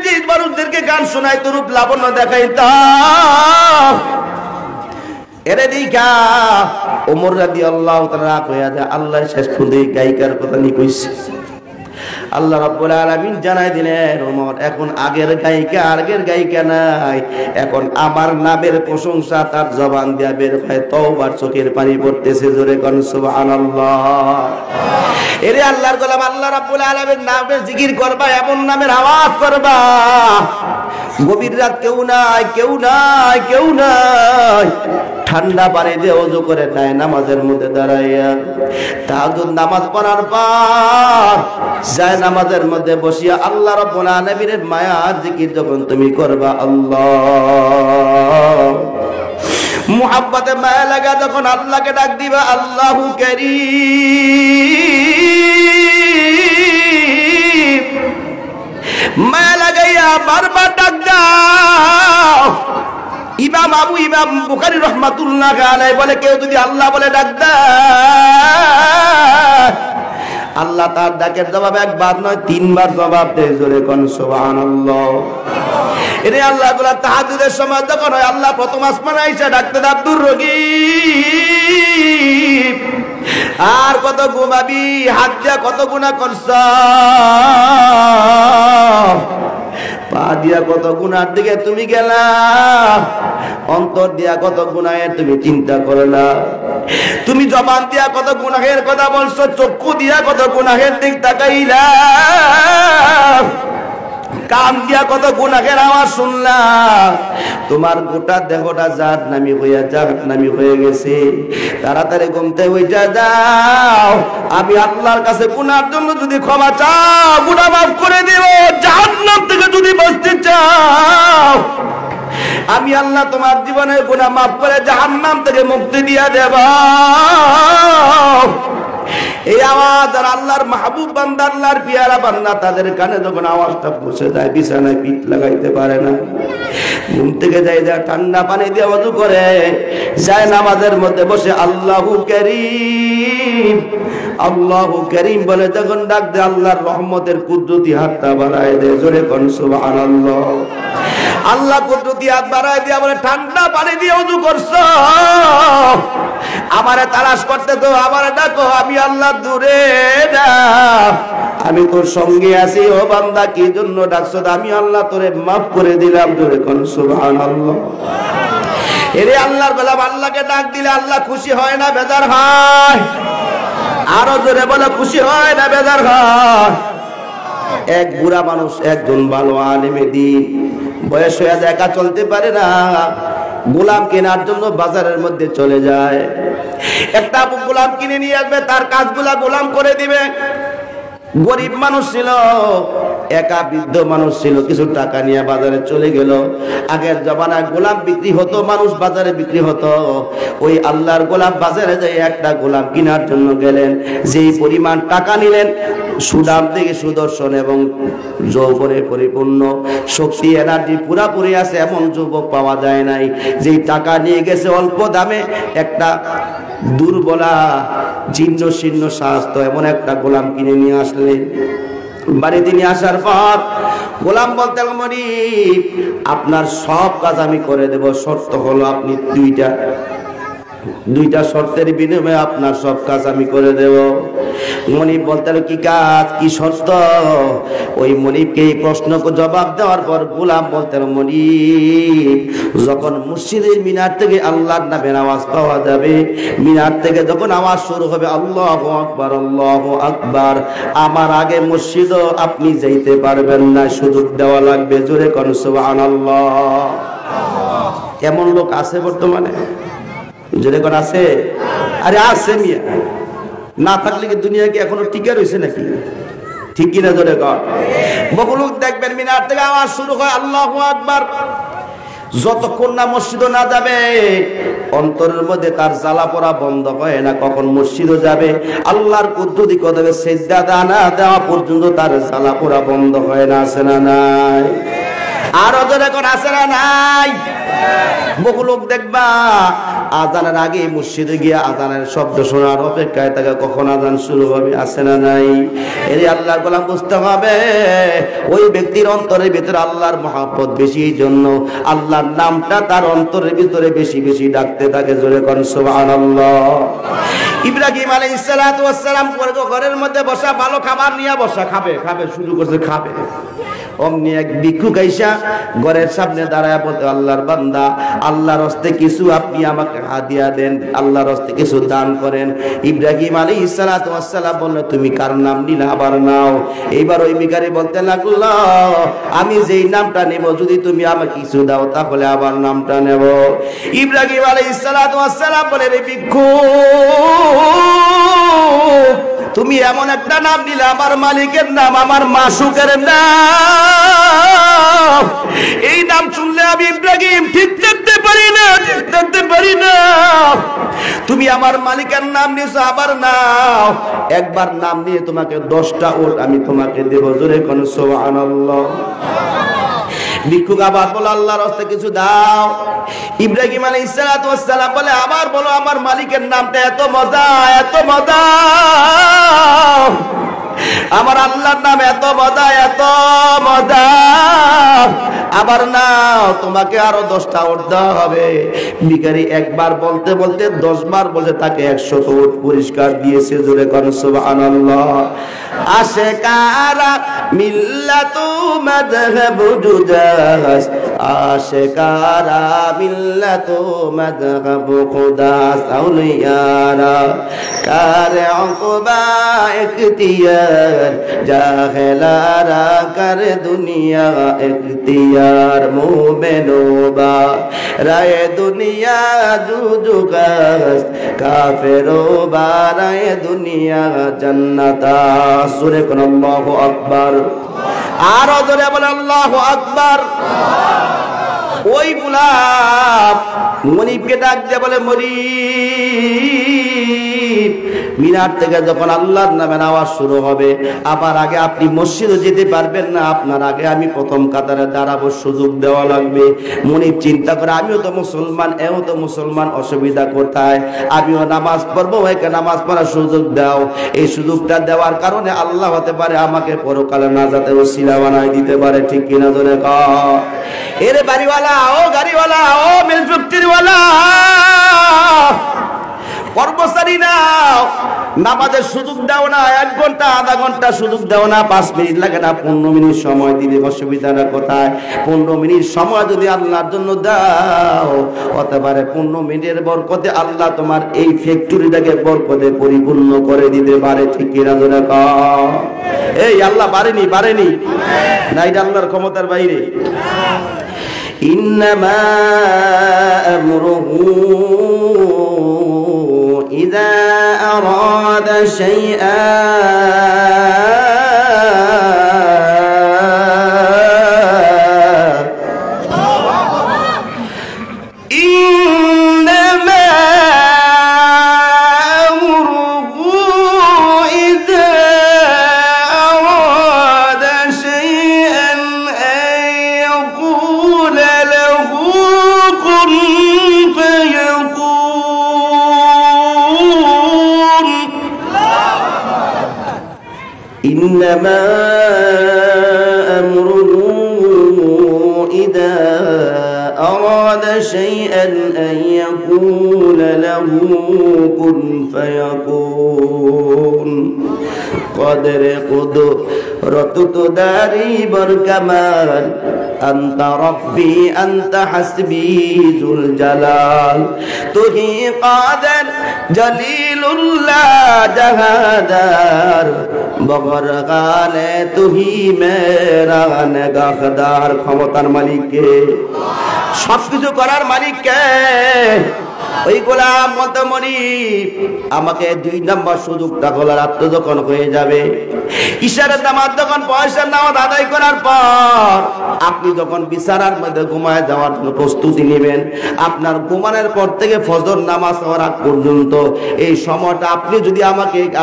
যে মানুষদেরকে গান শোনায়, তো রূপ লাবণ্য দেখাইতা, এরে দেখা ওমর রাদিয়াল্লাহু তাআলা রাগ হইয়া যায়। আল্লাহ শেষ পর্যন্ত এই গায়িকার কথা নি কইছে। আল্লাহ রাব্বুল আলামিন জানাই দিলেন, ওমর এখন আগের গায়িকা নাই, এখন আমার নামের প্রশংসা তার জবান দিয়া বের হয়, তওবার চোখের পানি পড়তেছে। জোরে কোন সুবহানাল্লাহ। এরে আল্লাহর গোলাম, আল্লাহ রাব্বুল আলামিন নামের জিকির করবা, এমন নামের আওয়াজ করবা, গভীর রাত কেউ নাই, কেউ নাই, কেউ নাই। ঠান্ডা পানি দিয়ে ওযু করে নাই নামাজের মধ্যে দাঁড়াইয়া তাহাজ্জুদ নামাজ পড়ার পর যায় নামাজের মধ্যে বসিয়া আল্লাহ রাব্বুল আলামিনের মায়া জিকির যখন তুমি করবা, আল্লাহ মুহাব্বতে মায়া লাগা যখন আল্লাহকে ডাক দিবা, আল্লাহু কারীম, মায়া লাগাইয়া বারবার ডাক দাও। ইমাম বুখারী রাহমাতুল্লাহ আলাইহি বলে, কেউ যদি আল্লাহ বলে ডাক দেয়, আল্লাহ তার ডাকের জবাব একবার নয় 3 বার জবাব দেয়। জোরে কোন সুবহানাল্লাহ। এরে আল্লাহ গুলা তাহাজ্জুদের সময় যখন হয়, আল্লাহ প্রথম আসমানে আইসা ডাকতে আব্দুর রহিম, আর কত ঘুমাবি, হাত দিয়া কত গুনাহ করছ, পা দিয়া কত গুনার দিকে তুমি গেলা, অন্তর দিয়া কত গুনাহের তুমি চিন্তা করলা, তুমি জবান দিয়া কত গুনাহের কথা বলছো, চক্ষু দিয়া কত গুনাহের দিক তাকাইলা, কান দিয়া কত গুনাহের আওয়াজ শুনলা, তোমার গোটা দেহটা জাহান্নামী হয়ে গেছে। তাড়াতাড়ি ঘুমতে উঠা যাও, আমি আল্লাহর কাছে গুনার জন্য যদি ক্ষমা চাও, গুনাহ মাফ করে দেব। জাহান্নাম থেকে যদি বাঁচতে চাও, আমি আল্লাহ তোমার জীবনের গুনাহ মাফ করে জাহান্নাম থেকে মুক্তি দিয়া দেব। এই আওয়াজ আর আল্লাহর মাহবুব বান্দা আল্লাহর পিয়ারা বান্দা তাদের কানে যখন আওয়াজটা পৌঁছে যায় বিছানায় পিঠ লাগাইতে পারে না। ঘুম থেকে যায় ঠান্ডা পানি দিয়ে ওযু করে যায় নামাজের মধ্যে বসে আল্লাহু কারীম আল্লাহু কারীম বলে যখন ডাক দেয় আল্লাহর রহমতের কুদরতি হাতটা বাড়ায় দেয়। জোরে কোন সুবহানাল্লাহ। আল্লাহ কুদরতি হাত বাড়ায় দিয়ে বলে ঠান্ডা পানি দিয়ে ওযু করছো, আমারে তালাশ করতে তো আমারে ডাকো, আমি আল্লাহ দূরে না, আমি তোর সঙ্গে আছি। ও বান্দা কি জন্য ডাকছো? আমি আল্লাহ তোরে মাফ করে দিলাম। জোরে কোন সুবহানাল্লাহ। এরে আল্লাহর গোলাম আল্লাহকে ডাক দিলে আল্লাহ খুশি হয় না বেজার হয়? আরো জোরে বলে খুশি হয় না বেজার হয়? এক বুড়া মানুষ একজন ভালো আলেমে দ্বীন বয়স হয়ে যায়, একা চলতে পারে না, গোলাম কেনার জন্য বাজারের মধ্যে চলে যায়। একটা গোলাম কিনে নিয়ে আসবে, তার কাজগুলা গোলাম করে দিবে। গরিব মানুষ ছিল, একা বৃদ্ধ মানুষ ছিল, কিছু টাকা নিয়ে বাজারে চলে গেল। আগের জমানায় গোলাম বিক্রি হতো, মানুষ বাজারে বিক্রি হতো। ওই আল্লাহর গোলাম বাজারে যাই একটা গোলাম কেনার জন্য গেলেন। যেই পরিমাণ টাকা নিলেন, সুদাম থেকে সুদর্শন এবং যৌবনে পরিপূর্ণ, শক্তি এনার্জি পুরাপুরি আছে এমন যুবক পাওয়া যায় নাই। যেই টাকা নিয়ে গেছে অল্প দামে একটা দুর্বলা জীর্ণ শীর্ণ স্বাস্থ্য এমন একটা গোলাম কিনে নিয়ে আসলেন। বাড়িতে নিয়ে আসার পর গোলাম বলতে মনিব আপনার সব কাজ আমি করে দেব, শর্ত হলো আপনি দুইটা শর্তের বিনিময়ে আপনার সব কাজ আমি করে দেব। মনিব বলতে কি কাজ, কি শর্ত? ওই মনিবকে এই প্রশ্নকে জবাব দেওয়ার পর গোলাম বলতে মনিব যখন মসজিদের মিনার থেকে আল্লাহর নামের আওয়াজ পাওয়া যাবে, মিনার থেকে যখন আওয়াজ শুরু হবে আল্লাহু আকবার আল্লাহু আকবার, আমার আগে মসজিদও আপনি যাইতে পারবেন না, সুযোগ দেওয়া লাগবে। জোরে কোন সুবহানাল্লাহ। এমন লোক আছে বর্তমানে? জোরে কোন আছে? আরে আছে মিয়া, না থাকলে কি দুনিয়া কি এখনো টিকে রয়েছে নাকি? ঠিক কিনা জোরে কর। বহু লোক দেখবেন মিনার থেকে আওয়াজ শুরু হয় আল্লাহু আকবার, যতক্ষণ না মসজিদও না যাবে অন্তরের মধ্যে তার জ্বালা পোড়া বন্ধ হয় না। কখন মসজিদও যাবে, আল্লাহর কুদরতি কদমে সিজদা না দেওয়া পর্যন্ত তার জ্বালা পোড়া বন্ধ হয় না। আছে না নাই? আরো জোরে কোন আছে না নাই? বহু লোক দেখবা আজানের আগে মসজিদে গিয়ে আজানের শব্দ শোনার অপেক্ষায় থাকে কখন আজান শুরু হবে। আছে না নাই? এর আল্লাহর গোলাম বুঝতে হবে ওই ব্যক্তির অন্তরের ভিতরে আল্লাহর মহব্বত বেশি, এই জন্য আল্লাহর নামটা তার অন্তরের ভিতরে বেশি বেশি ডাকতে থাকে। জোরে কোন সুবহানাল্লাহ। ইব্রাহিম আলাইহিস সালাতু ওয়াস সালাম ঘরের মধ্যে বসা, ভালো খাবার নিয়ে বসা, খাবে শুরু করছে, খাবে। অমনি এক ভিক্ষুক আইসা ঘরের সামনে দাঁড়ায় বলতে আল্লাহর বান্দা আল্লাহর হস্তে কিছু আপনি আমাকে হাদিয়া দেন, আল্লাহর হস্তে কিছু দান করেন। ইব্রাহিম আলাইহিস সালাতু ওয়াস সালাম বলল তুমি কার নাম নিলে আবার নাও। এইবার ওই ভিখারি বলতে লাগলো আমি যেই নামটা নেব যদি তুমি আমাকে কিছু দাও তাহলে আবার নামটা নেব। ইব্রাহিম আলাইহিস সালাতু ওয়াস সালাম বলে রে ভিক্ষুক তুমি এমন একটা নাম দিলে আমার মালিকের নাম, আমার মাসুকের নাম, এই নাম শুনলে আমি ইব্রাহিম ঠিক থাকতে পারি না। তুমি আমার মালিকের নাম নিয়েছো, আবার নাও। একবার নাম নিয়ে তোমাকে 10টা ওট আমি তোমাকে দেব। জোরে কোন সুবহানাল্লাহ। ভিক্ষুক আবার বলো আল্লাহর হস্তে কিছু দাও। ইব্রাহিম আলাইহিস সালাতু ওয়াস সালাম বলে আবার বলো আমার মালিকের নামটা এত মজা, আমার আল্লাহর নাম এত মজা, আবার নাও তোমাকে আরো 10টা ওট দেওয়া হবে। ভিখারি একবার বলতে বলতে 10 বার বলে তাকে 100 ওট পুরস্কার দিয়েছে। জোরে কোন সুবহানাল্লাহ। আশেকারা মিল্লাতু মাযহাবু জুদাস, আশেকারা মিল্লাতু মাযহাবু খুদাস, আউলিয়ারা কারে উকবা ইখতিয়ার, জাহেলারা করে দুনিয়া ইখতিয়ার, মুমিনুবা রায়ে দুনিয়া জুজুগাস, কাফেরো বারায়ে দুনিয়া জান্নাতা। সূরা কোন আল্লাহু আকবার। আরো জোরে বলে আল্লাহু আকবার। ওই গোলাপ মনিবকে ডাক দিয়ে বলে মনিব মিনার থেকে যখন আল্লাহর নামের আওয়াজ শুরু হবে, আবার আগে আপনি মসজিদে যেতে পারবেন না, আপনার আগে আমি প্রথম কাতারে দাঁড়াবো, সুযোগ দেওয়া লাগবে। মনিব চিন্তা করে আমিও তো মুসলমান, এও তো মুসলমান, অসুবিধা কোথায়, আমিও নামাজ পড়বো, একে নামাজ পড়ার সুযোগ দাও। এই সুযোগটা দেওয়ার কারণে আল্লাহ হতে পারে আমাকে পরকালে নাজাতে ওসিলা বানাই দিতে পারে, ঠিক কিনা জোরে কও। এরে বাড়িওয়ালা, ও গাড়িওয়ালা, ও মিল ফ্যাক্টরিওয়ালা, কর্মচারী নাও, নামাজের সুযোগ দাও না, 1 ঘন্টা আধা ঘন্টা সুযোগ দাও না, 5 মিনিট লাগে না, 15 মিনিট সময় দিলে অসুবিধাটা কোথায়? 15 মিনিট সময় যদি আল্লাহর জন্য দাও, হতে পারে 15 মিনিটের বরকতে আল্লাহ তোমার এই ফ্যাক্টরিটাকে বরকতে পরিপূর্ণ করে দিতে পারে, ঠিক কিনা জোরে কও। এই আল্লাহ পারেনি না, এটা আল্লাহর ক্ষমতার বাইরে। ইন্নামা আমরুহু ইযা আরাদা শাইআন ইন্নামা আমরুহু ইযা আরাদা শাইআন আন ইয়াকুলা লাহু কুন ফায়াকুন। إنما أمره إذا أراد شيئا أن يقول له كن فيكون قدر قدرة تداري بركمال أنت ربي أنت حسبي ذو الجلال تهي قادر جليل الله جهادار बगर गाले तुही मेरा नेगाहदार। ক্ষমতার মালিক কে? সবকিছু করার মালিক কে? ওই গোলাম বলতে মনিব আমাকে 2 নম্বর সুযোগটা খোলার রাত যখন হয়ে যাবে, ইশারার নামাজ যখন পয়সার নামাজ আদায় করার পর আপনি যখন বিছানার মধ্যে ঘুমায় যাওয়ার জন্য প্রস্তুতি নেবেন, আপনার ঘুমানোর পর থেকে ফজর নামাজ হওয়ার আগ পর্যন্ত এই সময়টা আপনি যদি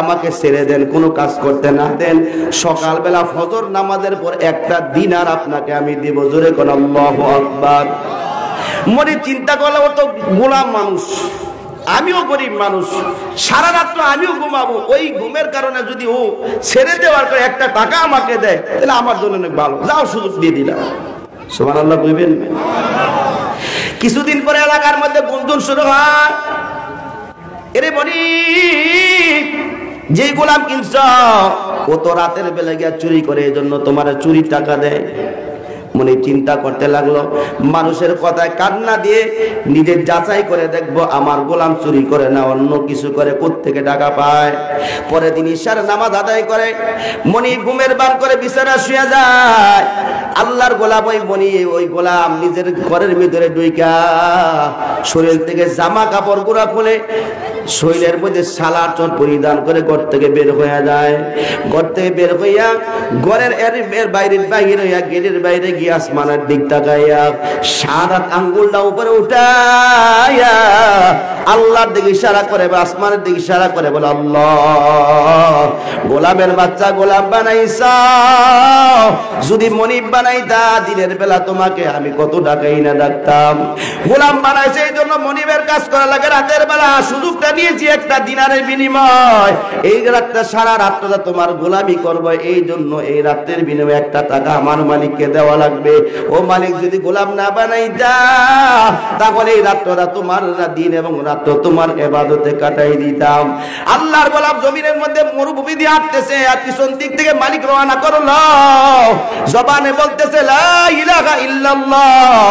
আমাকে ছেড়ে দেন, কোনো কাজ করতে না দেন, সকালবেলা ফজর নামাজের পর একটা দিনার আপনাকে আমি দিব। জোরে কোন আল্লাহু আকবার। মনে চিন্তা করলে ও তো গোলাম মানুষ, আমিও গরিব মানুষ, সারা রাত আমিও ঘুমাবো, ওই ঘুমের কারণে যদি ও ছেড়ে দেওয়ার পর একটা টাকা আমাকে দেয়, তাহলে আমার জন্য অনেক ভালো, যাও সুযোগ দিয়ে দিলাম। সুবহানাল্লাহ কইবেন। কিছুদিন পরে এলাকার মধ্যে গুঞ্জন শুরু হয়, এরে বলি যে গোলাম কিনছ ও তো রাতের বেলা গিয়া চুরি করে, এই জন্য তোমার চুরি টাকা দেয়। মনে চিন্তা করতে লাগলো, মানুষের কথায় কান্না দিয়ে নিজের যাচাই করে দেখবো আমার গোলাম চুরি করে না অন্য কিছু করে, কোত্থেকে টাকা পায়। পরে দিন ইশার নামাজ আদায় করে মনি ঘুমের বান করে বিছানা শুয়ে যায়। আল্লাহর গোলাম ওই গোলাম নিজের ঘরের ভিতরে ঢুইকা শরীর থেকে জামা কাপড় গুড়া খুলে শরীরের মধ্যে সালার চট পরিধান করে ঘর থেকে বের হয়ে যায়। ঘর থেকে বের হইয়া ঘরের বাইরের হইয়া গেটের বাইরে গিয়ে আসমানের দিক তাকাইয়া সারা আঙ্গুলটা উপরে উঠাইয়া আল্লাহর দিকে ইশারা করে, আসমানের দিকে ইশারা করে বলে, আল্লাহ গোলামের বাচ্চা গোলাম বানাইছা, যদি মনিব বানাইতা দিনের বেলা তোমাকে আমি কত টাকাই না ডাকতাম। গোলাম বানাইছে এই জন্য মনিবের কাজ করা লাগে, রাতের বেলা সুযোগটা নিয়েছি একটা দিনারের বিনিময়, এই রাতটা সারা রাতটা তোমার গোলামি করবো, এই জন্য এই রাতের বিনিময়ে একটা টাকা আমার মালিককে দেওয়া লাগবে। ও মালিক যদি গোলাম না বানাইতা তাহলে এই রাতটা তোমার দিন এবং রাত তোমার ইবাদতে কাটাই দিতাম। আল্লাহর গোলাম জমিনের মধ্যে মরুভূমি দিয়ে হাঁটতেছে, আর পিছন দিক থেকে মালিক রওনা করলো, জবানে বলতেছে লা ইলাহা ইল্লাল্লাহ,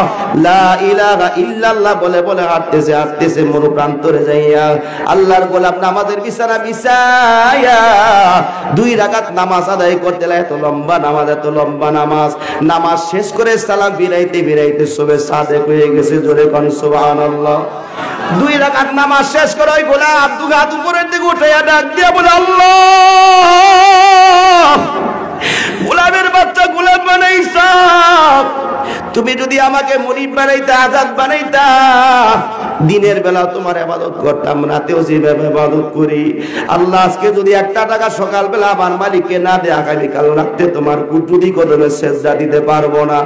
লা ইলাহা ইল্লাল্লাহ বলে বলে হাঁটতেছে মরু প্রান্তরে যাইয়া আল্লাহর গোলাম নামাজের বিছানা বিছায়া 2 রাকাত নামাজ আদায় করতে লাগে। এত লম্বা নামাজ, নামাজ শেষ করে সালাম ফিরাইতে সবে সাদেক হয়ে গেছে। জোরে কোন সুবহানাল্লাহ। 2 রাকাত নামাজ শেষ করে ওই গোলাম 2 হাত উপরের দিকে উঠাইয়া ডাক দিয়া বলে, আল্লাহ গোলামের বাচ্চা গোলাম বানাইছো, তুমি যদি আমাকে মুরিদ বানাইতা, আজাদ বানাইতা, দিনের বেলা তোমার ইবাদত করতাম, রাতেও যেভাবে ইবাদত করি। আল্লাহ আজকে যদি একটা টাকা সকালবেলা আমার মালিককে না দেয়, আগামীকাল রাতে তোমার কুটুরি কদমে সেজদা দিতে পারবো না।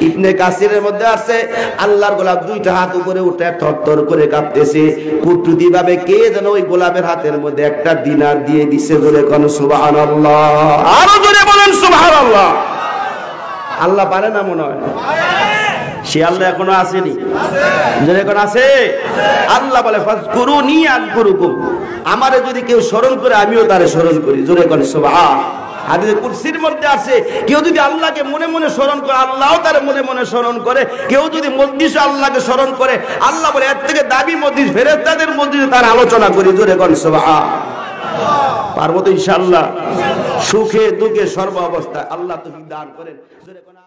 ইবনে কাসিরের মধ্যে আছে আল্লাহর গোলাপ দুইটা হাত উপরে উঠে থরথর করে কাঁপতেছে, কুটুরি ভাবে কে যেন ওই গোলাপের হাতের মধ্যে একটা দিনার দিয়ে দিছে। জোরে কোন সুবহানাল্লাহ, আরো জোরে বলেন সুবহানাল্লাহ। আল্লাহ পারে না মনে হয়? সে আল্লাহ এখনো আসেনি? এখন আছে। আল্লাহ বলে ফাজকুরুনি আযকুরুকুম, আমারে যদি কেউ স্মরণ করে আমিও তারে স্মরণ করি। জোরে কোন সুবহান। হাদিসে কুরসির মধ্যে আছে কেউ যদি আল্লাহকে মনে মনে স্মরণ করে, আল্লাহও তার মনে মনে স্মরণ করে। কেউ যদি মজলিসে আল্লাহকে স্মরণ করে, আল্লাহ বলে এর থেকে দাবি মজলিস ফেরেশতাদের মজলিসে তার আলোচনা করি। জোরে কোন সুবহান। পারবো তো ইনশাআল্লাহ। সুখে দুঃখে সর্ব অবস্থায় আল্লাহ তৌফিক দান করেন। জোরে কোন